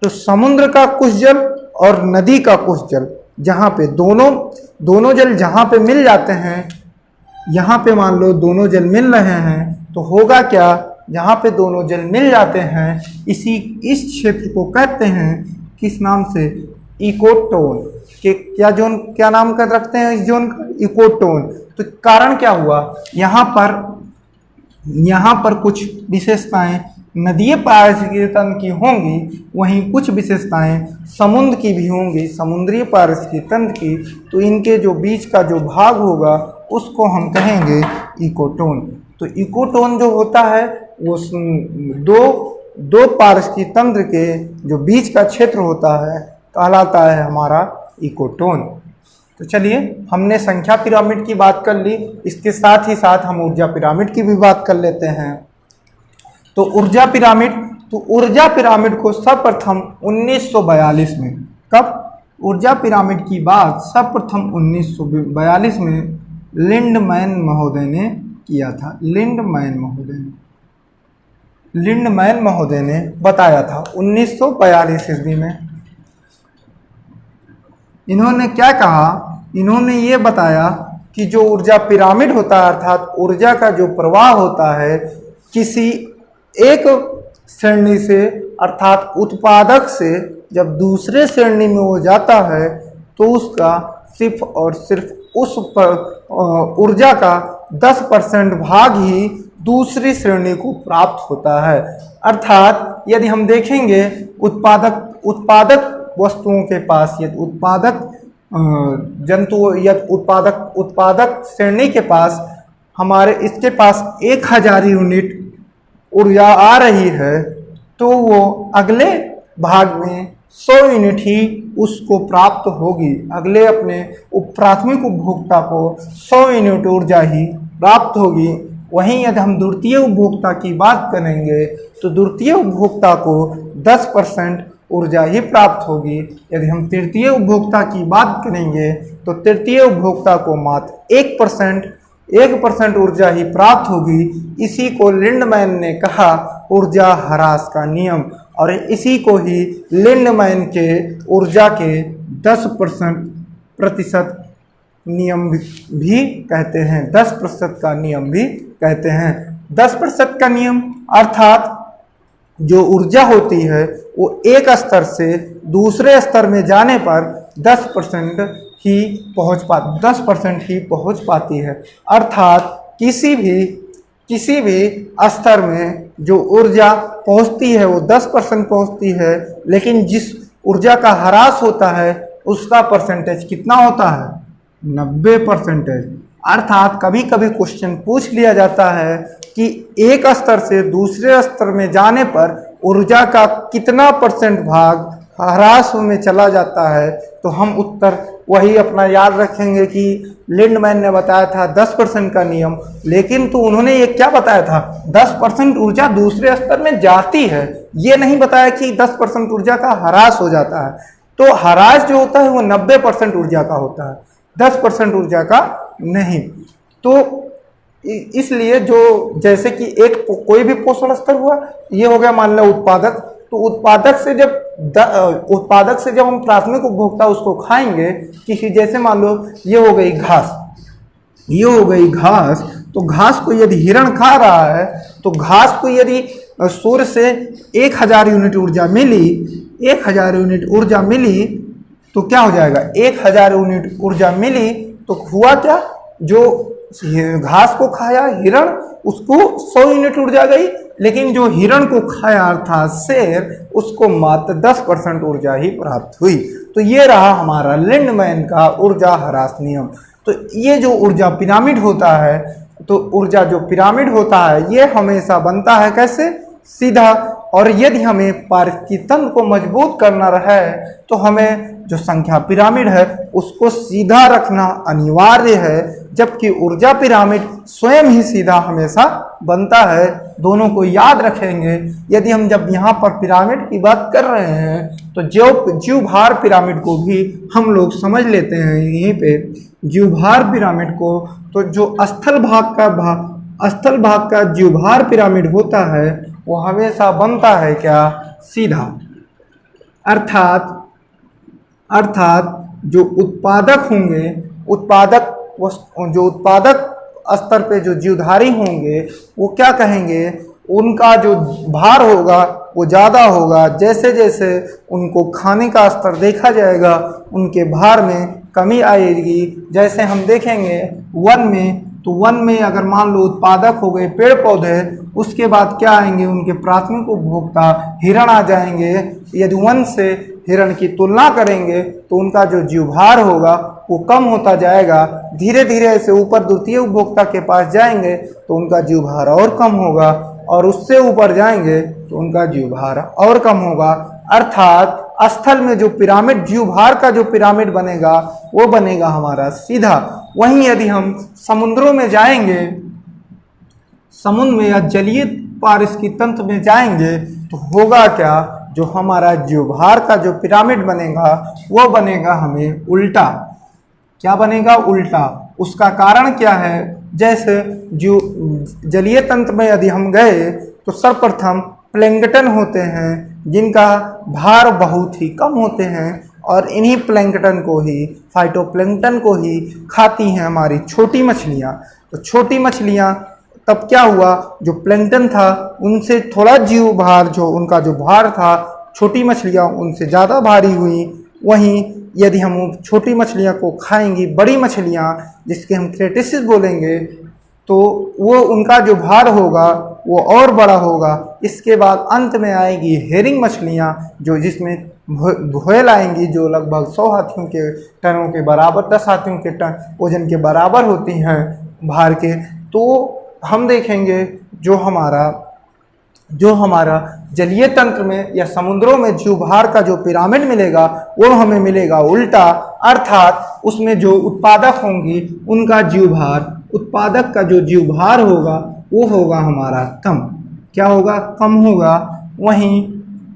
तो समुद्र का कुछ जल और नदी का कुछ जल, जहाँ पे दोनों जल जहाँ पे मिल जाते हैं, यहाँ पे मान लो दोनों जल मिल रहे हैं तो होगा क्या, जहाँ पे दोनों जल मिल जाते हैं इस क्षेत्र को कहते हैं किस नाम से, इकोटोन के। क्या नाम कर रखते हैं इस जोन का, इकोटोन। तो कारण क्या हुआ, यहाँ पर कुछ विशेषताएं नदीय पारिस्थितिकी तंत्र की होंगी, वहीं कुछ विशेषताएं समुद्र की भी होंगी, समुद्रीय पारिस्थितिकी तंत्र की। तो इनके जो बीच का जो भाग होगा उसको हम कहेंगे इकोटोन। तो इकोटोन जो होता है वो दो पारिस्थितिकी तंत्र के जो बीच का क्षेत्र होता है कहलाता है हमारा इकोटोन। तो चलिए हमने संख्या पिरामिड की बात कर ली, इसके साथ ही साथ हम ऊर्जा पिरामिड की भी बात कर लेते हैं। तो ऊर्जा पिरामिड को सर्वप्रथम 1942 में, कब ऊर्जा पिरामिड की बात सर्वप्रथम 1942 में लिंडमैन महोदय ने किया था। लिंडमैन महोदय ने बताया था 1942 ईस्वी में। इन्होंने क्या कहा, इन्होंने ये बताया कि जो ऊर्जा पिरामिड होता है अर्थात ऊर्जा का जो प्रवाह होता है किसी एक श्रेणी से अर्थात उत्पादक से जब दूसरे श्रेणी में वो जाता है तो उसका सिर्फ और सिर्फ उस ऊर्जा का 10% भाग ही दूसरी श्रेणी को प्राप्त होता है। अर्थात यदि हम देखेंगे उत्पादक वस्तुओं के पास यदि उत्पादक जंतु या उत्पादक श्रेणी के पास हमारे इसके पास 1000 यूनिट ऊर्जा आ रही है तो वो अगले भाग में 100 यूनिट ही उसको प्राप्त होगी। अगले अपने प्राथमिक उपभोक्ता को 100 यूनिट ऊर्जा ही प्राप्त होगी। वहीं यदि हम द्वितीय उपभोक्ता की बात करेंगे तो द्वितीय उपभोक्ता को 10% ऊर्जा ही प्राप्त होगी। यदि हम तृतीय उपभोक्ता की बात करेंगे तो तृतीय उपभोक्ता को मात्र 1% ऊर्जा ही प्राप्त होगी। इसी को लिंडमैन ने कहा ऊर्जा ह्रास का नियम और इसी को ही लिंडमैन के ऊर्जा के 10% नियम भी कहते हैं। 10% का नियम भी कहते हैं। 10% का नियम अर्थात जो ऊर्जा होती है वो एक स्तर से दूसरे स्तर में जाने पर 10% ही पहुंच पाती है। अर्थात किसी भी स्तर में जो ऊर्जा पहुंचती है वो 10% पहुंचती है, लेकिन जिस ऊर्जा का ह्रास होता है उसका परसेंटेज कितना होता है? 90%। अर्थात कभी कभी क्वेश्चन पूछ लिया जाता है कि एक स्तर से दूसरे स्तर में जाने पर ऊर्जा का कितना परसेंट भाग ह्रास में चला जाता है, तो हम उत्तर वही अपना याद रखेंगे कि लिंडमैन ने बताया था 10% का नियम, लेकिन तो उन्होंने ये क्या बताया था? 10% ऊर्जा दूसरे स्तर में जाती है, ये नहीं बताया कि 10% ऊर्जा का ह्रास हो जाता है। तो ह्रास जो होता है वो 90% ऊर्जा का होता है, 10% ऊर्जा का नहीं। तो इसलिए जो जैसे कि एक कोई भी पोषण स्तर हुआ, ये हो गया मान लो उत्पादक, तो उत्पादक से जब हम प्राथमिक उपभोक्ता उसको खाएंगे, किसी जैसे मान लो ये हो गई घास, तो घास को यदि हिरण खा रहा है तो घास को यदि सूर्य से 1000 यूनिट ऊर्जा मिली तो क्या हो जाएगा? 1000 यूनिट ऊर्जा मिली तो हुआ क्या? जो घास को खाया हिरण उसको 100 यूनिट ऊर्जा गई, लेकिन जो हिरण को खाया अर्थात शेर उसको मात्र 10% ऊर्जा ही प्राप्त हुई। तो ये रहा हमारा लिंडमैन का ऊर्जा ह्रास नियम। तो ये जो ऊर्जा पिरामिड होता है, तो ऊर्जा जो पिरामिड होता है ये हमेशा बनता है कैसे? सीधा। और यदि हमें पारिस्थितिकी तंत्र को मजबूत करना है तो हमें जो संख्या पिरामिड है उसको सीधा रखना अनिवार्य है, जबकि ऊर्जा पिरामिड स्वयं ही सीधा हमेशा बनता है। दोनों को याद रखेंगे। यदि हम जब यहाँ पर पिरामिड की बात कर रहे हैं तो जीवभार पिरामिड को भी हम लोग समझ लेते हैं। यहीं पे जीवभार पिरामिड को, तो जो स्थल भाग का जीवभार पिरामिड होता है वो हमेशा बनता है क्या? सीधा। अर्थात जो उत्पादक होंगे, जो उत्पादक स्तर पे जो जीवधारी होंगे वो क्या कहेंगे? उनका जो भार होगा वो ज़्यादा होगा। जैसे जैसे उनको खाने का स्तर देखा जाएगा उनके भार में कमी आएगी। जैसे हम देखेंगे वन में, तो वन में अगर मान लो उत्पादक हो गए पेड़ पौधे, उसके बाद क्या आएंगे? उनके प्राथमिक उपभोक्ता हिरण आ जाएंगे। यदि वन से हिरण की तुलना करेंगे तो उनका जो जीवभार होगा वो कम होता जाएगा। धीरे धीरे ऐसे ऊपर द्वितीय उपभोक्ता के पास जाएंगे तो उनका जीवभार और कम होगा, और उससे ऊपर जाएंगे तो उनका जीवभार और कम होगा। अर्थात स्थल में जो पिरामिड, जीवभार का जो पिरामिड बनेगा वो बनेगा हमारा सीधा। वहीं यदि हम समुद्रों में जाएंगे, समुद्र में या जलीय पारिस्थितिकी तंत्र में जाएंगे तो होगा क्या? जो हमारा जीवभार का जो पिरामिड बनेगा वो बनेगा हमें उल्टा। क्या बनेगा? उल्टा। उसका कारण क्या है? जैसे जो जलीय तंत्र में यदि हम गए तो सर्वप्रथम प्लैंकटन होते हैं जिनका भार बहुत ही कम होते हैं, और इन्हीं प्लैंकटन को ही, फाइटोप्लैंकटन को ही खाती हैं हमारी छोटी मछलियाँ। तो छोटी मछलियाँ तब क्या हुआ, जो प्लैंकटन था उनसे थोड़ा जीव भार, जो उनका जो भार था छोटी मछलियाँ उनसे ज़्यादा भारी हुई। वहीं यदि हम छोटी मछलियाँ को खाएंगी, बड़ी मछलियाँ जिसके हम क्रेटेसिस बोलेंगे, तो वो उनका जो भार होगा वो और बड़ा होगा। इसके बाद अंत में आएगी हेरिंग मछलियाँ, जो जिसमें व्हेल आएंगी, जो लगभग 100 हाथियों के टनों के बराबर, 10 हाथियों के टन वजन के बराबर होती हैं भार के। तो हम देखेंगे जो हमारा जलीय तंत्र में या समुद्रों में जीवभार का जो पिरामिड मिलेगा वो हमें मिलेगा उल्टा, अर्थात उसमें जो उत्पादक होंगी उनका जीवभार, उत्पादक का जो जीवभार होगा वो होगा हमारा कम। क्या होगा? कम होगा।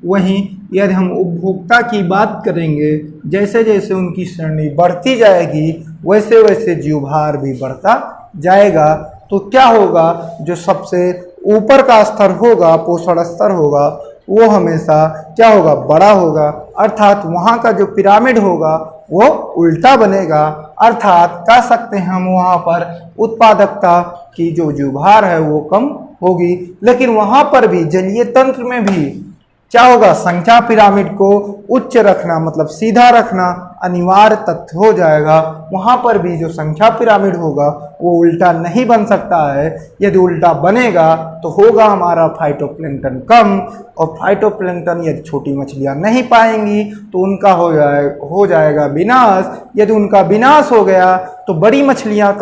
वहीं यदि हम उपभोक्ता की बात करेंगे, जैसे जैसे उनकी श्रेणी बढ़ती जाएगी वैसे वैसे जीवभार भी बढ़ता जाएगा। तो क्या होगा, जो सबसे ऊपर का स्तर होगा, पोषण स्तर होगा, वो हमेशा क्या होगा? बड़ा होगा, अर्थात वहाँ का जो पिरामिड होगा वो उल्टा बनेगा। अर्थात कह सकते हैं हम वहाँ पर उत्पादकता की जो जीवभार है वो कम होगी। लेकिन वहाँ पर भी जलीय तंत्र में भी क्या होगा? संख्या पिरामिड को उच्च रखना, मतलब सीधा रखना अनिवार्य तथ्य हो जाएगा। वहाँ पर भी जो संख्या पिरामिड होगा वो उल्टा नहीं बन सकता है। यदि उल्टा बनेगा तो होगा हमारा फाइटोप्लैंक्टन कम, और फाइटोप्लैंक्टन यदि छोटी मछलियाँ नहीं पाएंगी तो उनका हो जाएगा विनाश। यदि उनका विनाश हो गया तो बड़ी मछलियों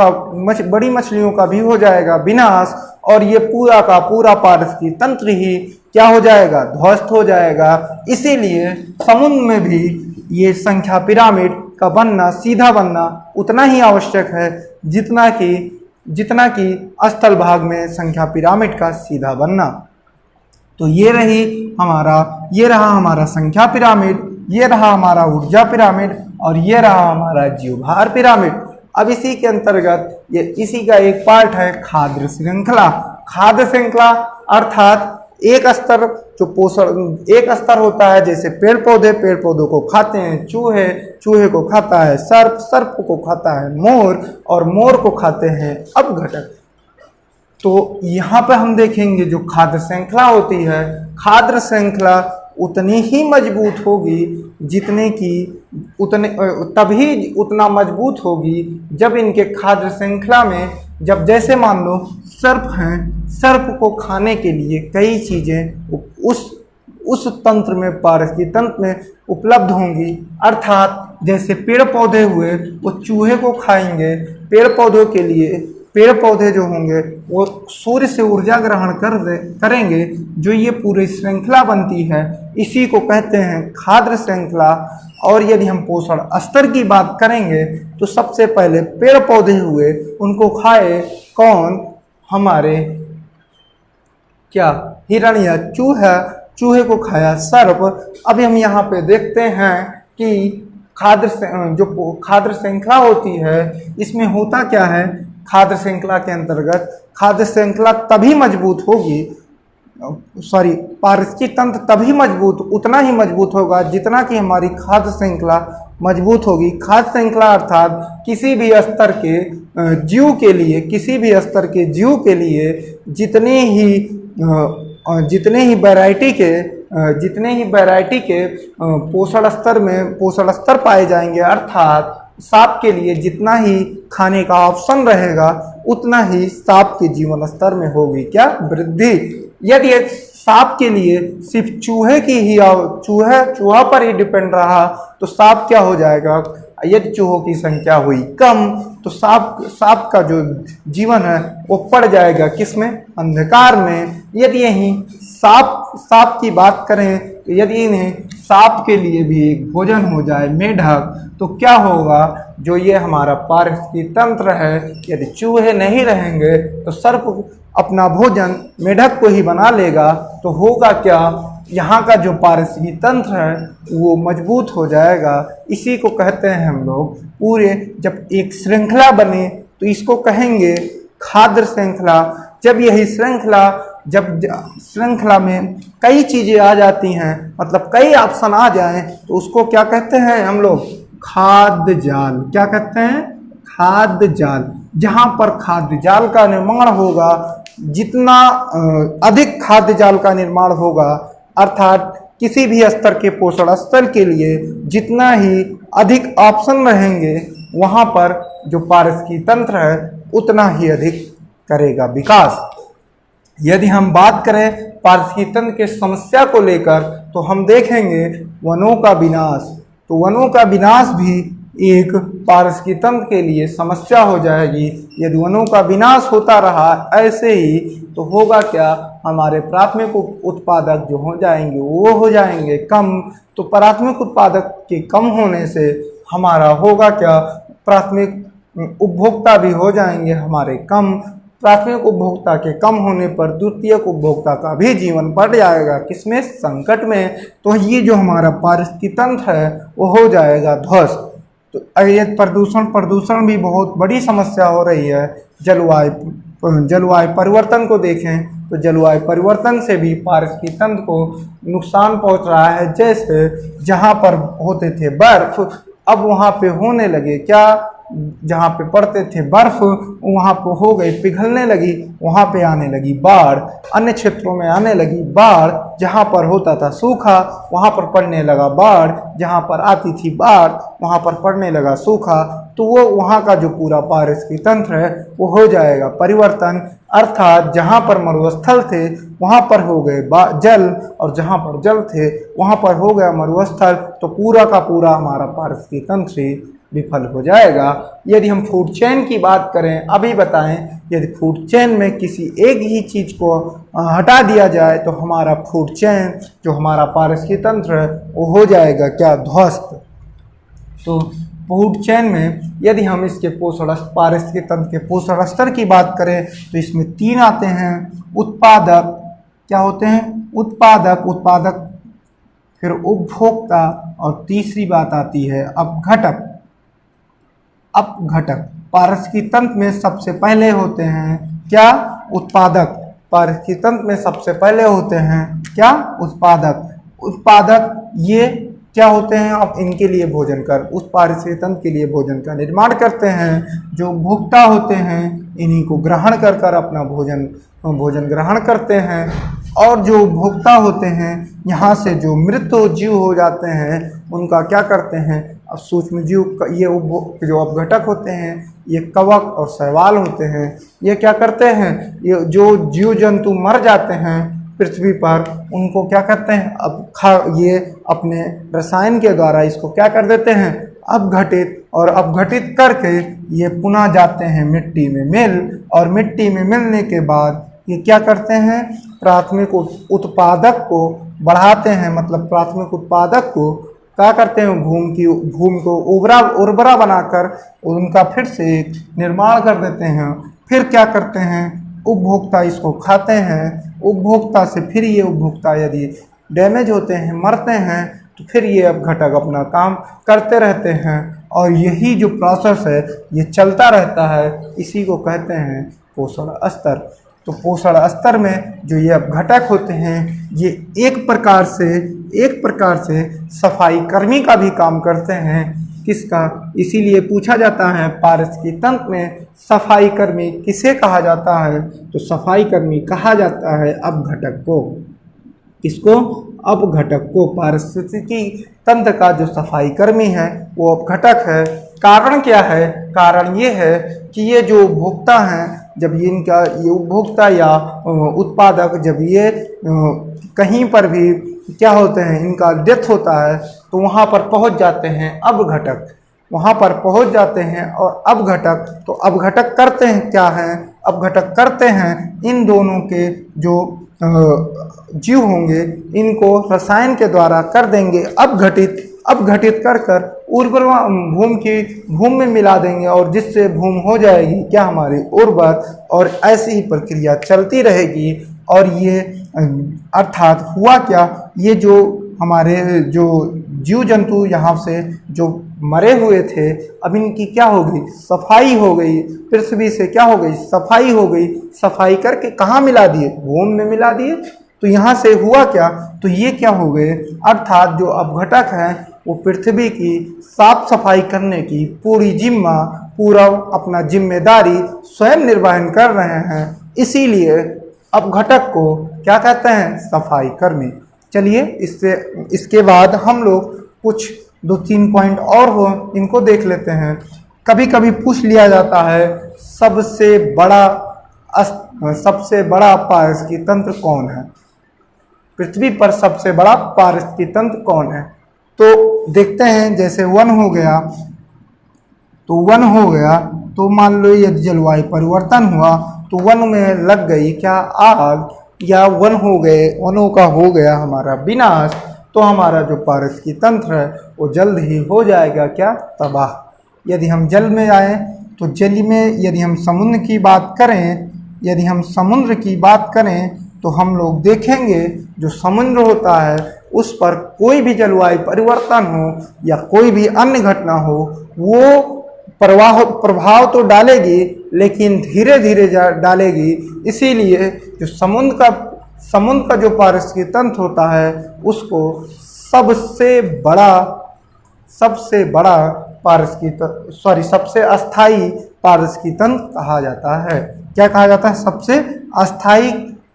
का भी हो जाएगा विनाश, और ये पूरा का पूरा पारिस्थितिकी तंत्र ही क्या हो जाएगा? ध्वस्त हो जाएगा। इसीलिए समुद्र में भी ये संख्या पिरामिड का बनना, सीधा बनना उतना ही आवश्यक है जितना कि स्थल भाग में संख्या पिरामिड का सीधा बनना। तो ये रहा हमारा संख्या पिरामिड, ये रहा हमारा ऊर्जा पिरामिड, और ये रहा हमारा जीवभार पिरामिड। अब इसी के अंतर्गत इसी का एक पार्ट है खाद्य श्रृंखला। खाद्य श्रृंखला अर्थात एक स्तर होता है, जैसे पेड़ पौधों को खाते हैं चूहे को खाता है सर्प को खाता है मोर, और मोर को खाते हैं अपघटक। तो यहाँ पे हम देखेंगे जो खाद्य श्रृंखला होती है, खाद्य श्रृंखला उतनी ही मजबूत होगी तभी उतना मजबूत होगी जब इनके खाद्य श्रृंखला में, जब जैसे मान लो सर्प हैं, सर्प को खाने के लिए कई चीज़ें उस तंत्र में, पारिस्थितिकी तंत्र में उपलब्ध होंगी। अर्थात जैसे पेड़ पौधे हुए वो चूहे को खाएंगे। पेड़ पौधे जो होंगे वो सूर्य से ऊर्जा ग्रहण करेंगे, जो ये पूरी श्रृंखला बनती है, इसी को कहते हैं खाद्य श्रृंखला। और यदि हम पोषण स्तर की बात करेंगे तो सबसे पहले पेड़ पौधे हुए, उनको खाए कौन? हमारे हिरण या चूहे को खाया सर्प। अभी हम यहाँ पे देखते हैं कि खाद्य श्रृंखला होती है, इसमें होता क्या है? खाद्य श्रृंखला के अंतर्गत खाद्य श्रृंखला तभी मजबूत होगी, पारिस्थितिकी तंत्र तभी उतना ही मजबूत होगा जितना कि हमारी खाद्य श्रृंखला मजबूत होगी। खाद्य श्रृंखला अर्थात किसी भी स्तर के जीव के लिए जितने ही वैरायटी के पोषण स्तर पाए जाएंगे, अर्थात सांप के लिए जितना ही खाने का ऑप्शन रहेगा उतना ही सांप के जीवन स्तर में होगी क्या? वृद्धि। यदि सांप के लिए सिर्फ चूहा पर ही डिपेंड रहा तो सांप क्या हो जाएगा? यदि चूहों की संख्या हुई कम तो सांप का जो जीवन है वो पड़ जाएगा किसमें? अंधकार में। यदि यही सांप की बात करें तो यदि इन्हें सांप के लिए भी एक भोजन हो जाए मेढक, तो क्या होगा? जो ये हमारा पारिस्थितिकी तंत्र है, यदि चूहे नहीं रहेंगे तो सर्प अपना भोजन मेढक को ही बना लेगा, तो होगा क्या? यहाँ का जो पारिस्थितिकी तंत्र है वो मजबूत हो जाएगा। इसी को कहते हैं हम लोग जब एक श्रृंखला बने तो इसको कहेंगे खाद्य श्रृंखला। जब यही श्रृंखला जब श्रृंखला में कई चीज़ें आ जाती हैं, मतलब कई ऑप्शन आ जाएं, तो उसको क्या कहते हैं हम लोग? खाद्य जाल। क्या कहते हैं? खाद्य जाल। जहाँ पर खाद्य जाल का निर्माण होगा, जितना अधिक खाद्य जाल का निर्माण होगा, अर्थात किसी भी स्तर के पोषण स्तर के लिए जितना ही अधिक ऑप्शन रहेंगे, वहाँ पर जो पारिस्थितिकी तंत्र है उतना ही अधिक करेगा विकास। यदि हम बात करें पारिस्थितिकी तंत्र के समस्या को लेकर, तो हम देखेंगे वनों का विनाश। तो वनों का विनाश भी एक पारिस्थितिकी तंत्र के लिए समस्या हो जाएगी। यदि वनों का विनाश होता रहा ऐसे ही, तो होगा क्या? हमारे प्राथमिक उत्पादक जो हो जाएंगे वो हो जाएंगे कम। तो प्राथमिक उत्पादक के कम होने से हमारा होगा क्या? प्राथमिक उपभोक्ता भी हो जाएंगे हमारे कम। प्राथमिक उपभोक्ता के कम होने पर द्वितीयक उपभोक्ता का भी जीवन बढ़ जाएगा, किसमें? संकट में। तो ये जो हमारा पारिस्थितिकी तंत्र है वो हो जाएगा ध्वस्त। तो ये प्रदूषण भी बहुत बड़ी समस्या हो रही है। जलवायु परिवर्तन को देखें तो जलवायु परिवर्तन से भी पारिस्थितिकी तंत्र को नुकसान पहुंच रहा है। जैसे जहां पर होते थे बर्फ, अब वहां पे होने लगे क्या? जहाँ पे पड़ते थे बर्फ, वहाँ पे हो गई पिघलने लगी, वहाँ पे आने लगी बाढ़। अन्य क्षेत्रों में आने लगी बाढ़। जहाँ पर होता था सूखा, वहाँ पर पड़ने लगा बाढ़। जहाँ पर आती थी बाढ़, वहाँ पर पड़ने लगा सूखा। तो वो वहाँ का जो पूरा पारिस्थितिकी तंत्र है वो हो जाएगा परिवर्तन। अर्थात जहाँ पर मरुस्थल थे वहाँ पर हो गए जल, और जहाँ पर जल थे वहाँ पर हो गया मरुस्थल। तो पूरा का पूरा हमारा पारिस्थितिकी तंत्र विफल हो जाएगा। यदि हम फूड चेन की बात करें, अभी बताएं, यदि फूड चेन में किसी एक ही चीज़ को हटा दिया जाए तो हमारा फूड चेन, जो हमारा पारिस्थितिकी तंत्र है, वो हो जाएगा क्या? ध्वस्त। तो फूड चेन में यदि हम इसके पारिस्थितिकी तंत्र के पोषण स्तर की बात करें तो इसमें 3 आते हैं। उत्पादक, क्या होते हैं? उत्पादक, फिर उपभोक्ता, और तीसरी बात आती है अपघटक। अपघटक पारिस्थितिकी तंत्र में सबसे पहले होते हैं क्या? उत्पादक। पारिस्थितिकी तंत्र में सबसे पहले होते हैं क्या? उत्पादक ये क्या होते हैं? अब इनके लिए भोजन कर, उस पारिस्थितिकी तंत्र के लिए भोजन का निर्माण करते हैं। जो उपभोक्ता होते हैं इन्हीं को ग्रहण कर अपना भोजन ग्रहण करते हैं। और जो उपभोक्ता होते हैं, यहाँ से जो मृत जीव हो जाते हैं उनका क्या करते हैं? अब सूक्ष्म जीव, ये जो अपघटक होते हैं, ये कवक और शैवाल होते हैं। ये क्या करते हैं? ये जो जीव जंतु मर जाते हैं पृथ्वी पर, उनको क्या करते हैं? ये अपने रसायन के द्वारा इसको क्या कर देते हैं? अपघटित, और अपघटित करके ये पुनः जाते हैं मिट्टी में मिल, और मिट्टी में मिलने के बाद ये क्या करते हैं? प्राथमिक उत्पादक को बढ़ाते हैं। मतलब प्राथमिक उत्पादक को क्या करते हैं? भूमि को उर्वरा बनाकर उनका फिर से निर्माण कर देते हैं। फिर क्या करते हैं? उपभोक्ता इसको खाते हैं। उपभोक्ता से फिर ये उपभोक्ता यदि डैमेज होते हैं, मरते हैं, तो फिर ये अपघटक अपना काम करते रहते हैं। और यही जो प्रोसेस है ये चलता रहता है। इसी को कहते हैं पोषण स्तर। तो पोषण स्तर में जो ये अपघटक होते हैं, ये एक प्रकार से सफाई कर्मी का भी काम करते हैं। किसका? इसीलिए पूछा जाता है पारिस्थितिकी तंत्र में सफाई कर्मी किसे कहा जाता है? तो सफाई कर्मी कहा जाता है अपघटक को। किसको? अपघटक को। पारिस्थितिकी तंत्र का जो सफाई कर्मी है वो अपघटक है। कारण क्या है? कारण ये है कि ये जो उपभोक्ता हैं, जब ये उपभोक्ता या उत्पादक जब ये कहीं पर भी क्या होते हैं, इनका डेथ होता है, तो वहाँ पर पहुँच जाते हैं अपघटक। वहाँ पर पहुँच जाते हैं और अपघटक, तो अपघटक करते हैं क्या है? अपघटक करते हैं इन दोनों के जो जीव होंगे, इनको रसायन के द्वारा कर देंगे अपघटित कर उर्वरा भूमि में मिला देंगे, और जिससे भूमि हो जाएगी क्या? हमारी उर्वर। और ऐसी ही प्रक्रिया चलती रहेगी। और ये अर्थात हुआ क्या? ये जो हमारे जो जीव जंतु यहाँ से जो मरे हुए थे, अब इनकी क्या हो गई, सफाई हो गई, पृथ्वी से क्या हो गई, सफाई हो गई। सफाई करके कहाँ मिला दिए, भूमि में मिला दिए। तो यहाँ से हुआ क्या, तो ये क्या हो गए, अर्थात जो अपघटक हैं वो पृथ्वी की साफ सफाई करने की पूरी जिम्मा, पूरा अपना जिम्मेदारी स्वयं निर्वहन कर रहे हैं। इसीलिए अपघटक को क्या कहते हैं, सफाई कर्मी। चलिए इसके बाद हम लोग कुछ 2-3 पॉइंट और हो, इनको देख लेते हैं। कभी कभी पूछ लिया जाता है सबसे बड़ा पारिस्थितिकी तंत्र कौन है, पृथ्वी पर सबसे बड़ा पारिस्थितिकी तंत्र कौन है। तो देखते हैं, जैसे वन हो गया, तो मान लो यदि जलवायु परिवर्तन हुआ तो वन में लग गई क्या, आग, या वनों का हो गया हमारा विनाश, तो हमारा जो पारिस्थितिकी तंत्र है वो जल्द ही हो जाएगा क्या, तबाह। यदि हम जल में आए तो जल में यदि हम समुद्र की बात करें तो हम लोग देखेंगे जो समुद्र होता है उस पर कोई भी जलवायु परिवर्तन हो या कोई भी अन्य घटना हो, वो प्रभाव तो डालेगी लेकिन धीरे धीरे डालेगी। इसीलिए जो समुद्र का जो पारिस्थितिकी तंत्र होता है उसको सबसे अस्थाई पारिस्थितिकी तंत्र कहा जाता है। क्या कहा जाता है, सबसे अस्थाई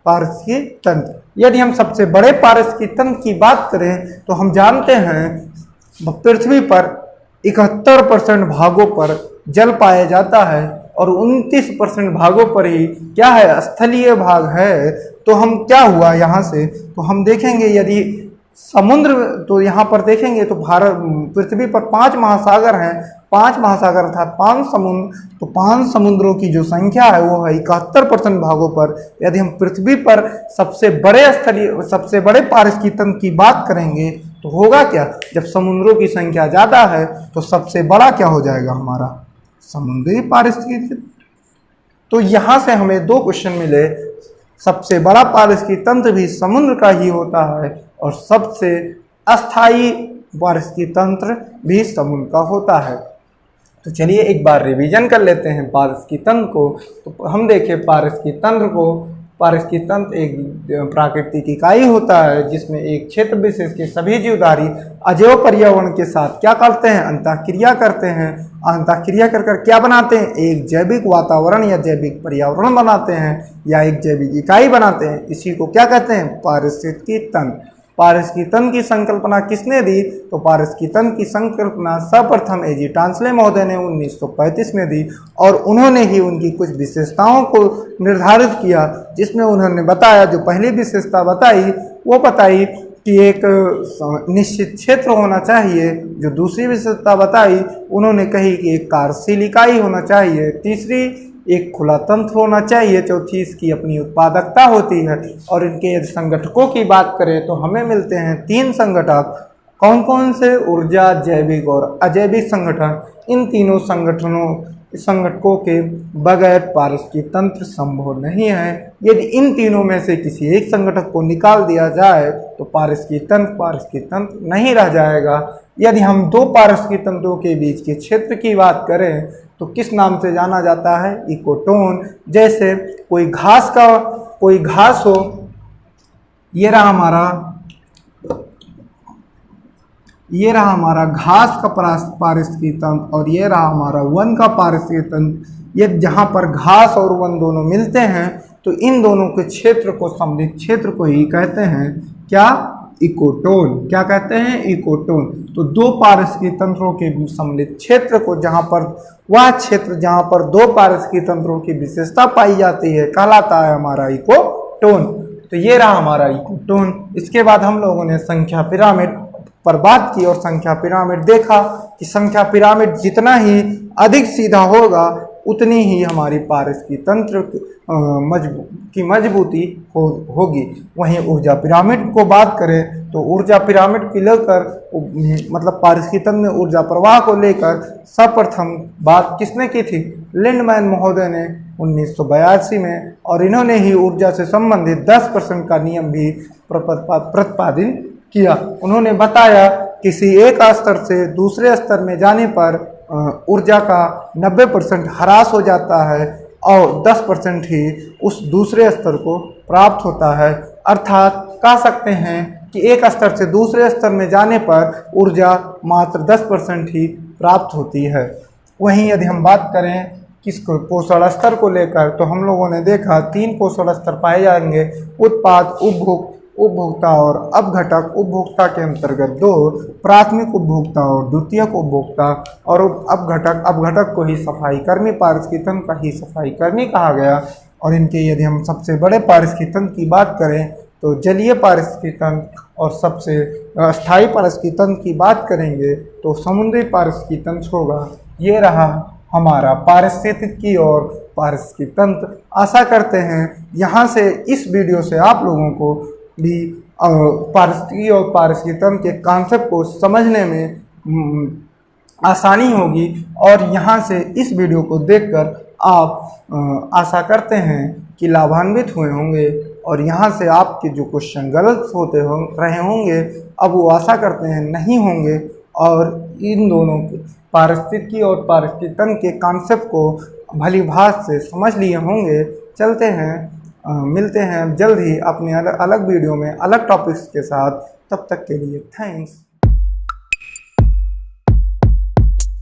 पारिस्थितिकी तंत्र। यदि हम सबसे बड़े पारिस्थितिकी तंत्र की बात करें तो हम जानते हैं पृथ्वी पर 71% भागों पर जल पाया जाता है और 29% भागों पर ही क्या है, स्थलीय भाग है। तो हम क्या हुआ यहाँ से, तो हम देखेंगे यदि समुद्र, तो यहाँ पर देखेंगे तो पृथ्वी पर 5 महासागर हैं, 5 महासागर अर्थात 5 समुद्र, तो 5 समुद्रों की जो संख्या है वो है 71% भागों पर। यदि हम पृथ्वी पर सबसे बड़े पारिस्थितिकी तंत्र की बात करेंगे तो होगा क्या, जब समुद्रों की संख्या ज़्यादा है तो सबसे बड़ा क्या हो जाएगा, हमारा समुद्री पारिस्थितिकी। तो यहाँ से हमें 2 क्वेश्चन मिले, सबसे बड़ा पारिस्थितिकी तंत्र भी समुद्र का ही होता है और सबसे अस्थाई पारिस्थितिकी तंत्र भी समुद्र का होता है। तो चलिए एक बार रिवीजन कर लेते हैं पारिस्थितिकी तंत्र को। तो हम देखें पारिस्थितिकी तंत्र एक प्राकृतिक इकाई होता है जिसमें एक क्षेत्र विशेष के सभी जीवधारी अजैव पर्यावरण के साथ क्या करते हैं, अंतःक्रिया करते हैं। अंतःक्रिया कर क्या बनाते हैं, एक जैविक वातावरण या जैविक पर्यावरण बनाते हैं या एक जैविक इकाई बनाते हैं। इसी को क्या कहते हैं, पारिस्थितिकी तंत्र। पारिस्थितिकी तंत्र की संकल्पना किसने दी, तो पारिस्थितिकी तंत्र की संकल्पना सर्वप्रथम ए जी टांसले महोदय ने 1935 में दी और उन्होंने ही उनकी कुछ विशेषताओं को निर्धारित किया, जिसमें उन्होंने बताया, जो पहली विशेषता बताई कि एक निश्चित क्षेत्र होना चाहिए। जो दूसरी विशेषता बताई उन्होंने कही कि एक कार्यशील इकाई होना चाहिए। तीसरी, एक खुला तंत्र होना चाहिए। चौथी, इसकी अपनी उत्पादकता होती है। और इनके यदि संगठकों की बात करें तो हमें मिलते हैं 3 संगठक। कौन कौन से, ऊर्जा, जैविक और अजैविक संगठन। इन तीनों संगठकों के बगैर पारिस्थितिकी तंत्र संभव नहीं है। यदि इन तीनों में से किसी एक संगठक को निकाल दिया जाए तो पारिस्थितिकी तंत्र नहीं रह जाएगा। यदि हम 2 पारिस्थितिकी तंत्रों के बीच के क्षेत्र की बात करें तो किस नाम से जाना जाता है, इकोटोन। जैसे कोई घास हो, ये रहा हमारा घास का पारिस्थितिकी तंत्र और ये रहा हमारा वन का पारिस्थितिकी तंत्र। ये जहाँ पर घास और वन दोनों मिलते हैं तो इन दोनों के क्षेत्र को, सम्मिलित क्षेत्र को ही कहते हैं क्या, इकोटोन। क्या कहते हैं, इकोटोन। तो 2 पारिस्थितिकी तंत्रों के सम्मिलित क्षेत्र को, जहाँ पर 2 पारिस्थितिकी तंत्रों की विशेषता पाई जाती है, कहलाता है हमारा इकोटोन। तो ये रहा हमारा इकोटोन। इसके बाद हम लोगों ने संख्या पिरामिड पर बात की और संख्या पिरामिड देखा कि संख्या पिरामिड जितना ही अधिक सीधा होगा उतनी ही हमारी पारिस्थितिकी तंत्र की मजबूती होगी। वहीं ऊर्जा पिरामिड को बात करें तो ऊर्जा पिरामिड की लेकर, मतलब पारिस्थितिकी तंत्र में ऊर्जा प्रवाह को लेकर सर्वप्रथम बात किसने की थी, लिंडमैन महोदय ने 1982 में। और इन्होंने ही ऊर्जा से संबंधित 10% का नियम भी प्रतिपादित किया। उन्होंने बताया किसी एक स्तर से दूसरे स्तर में जाने पर ऊर्जा का 90% ह्रास हो जाता है और 10% ही उस दूसरे स्तर को प्राप्त होता है। अर्थात कह सकते हैं कि एक स्तर से दूसरे स्तर में जाने पर ऊर्जा मात्र 10% ही प्राप्त होती है। वहीं यदि हम बात करें किसको पोषण स्तर को लेकर, तो हम लोगों ने देखा 3 पोषण स्तर पाए जाएंगे, उत्पाद, उपभोक्ता और अपघटक। उपभोक्ता के अंतर्गत 2, प्राथमिक उपभोक्ता और द्वितीयक उपभोक्ता। और अपघटक को ही सफाई कर्मी, पारिस्थितिकी तंत्र का ही सफाई कर्मी कहा गया। और इनके यदि हम सबसे बड़े पारिस्थितिकी तंत्र की बात करें तो जलीय पारिस्थितिकी तंत्र, और सबसे स्थायी पारिस्थितिकी तंत्र की बात करेंगे तो समुद्री पारिस्थितिकी तंत्र होगा। ये रहा हमारा पारिस्थितिकी और पारिस्थितिकी तंत्र। आशा करते हैं यहाँ से इस वीडियो से आप लोगों को भी पारिस्थितिकी और पारिस्थितिकी तंत्र के कॉन्सेप्ट को समझने में आसानी होगी। और यहाँ से इस वीडियो को देखकर आप आशा करते हैं कि लाभान्वित हुए होंगे, और यहाँ से आपके जो क्वेश्चन गलत रहे होंगे अब वो आशा करते हैं नहीं होंगे, और इन दोनों के पारिस्थितिकी और पारिस्थितिकी तंत्र के कॉन्सेप्ट को भली भांति से समझ लिए होंगे। चलते हैं, मिलते हैं जल्द ही अपने अलग वीडियो में अलग टॉपिक्स के साथ। तब तक के लिए थैंक्स।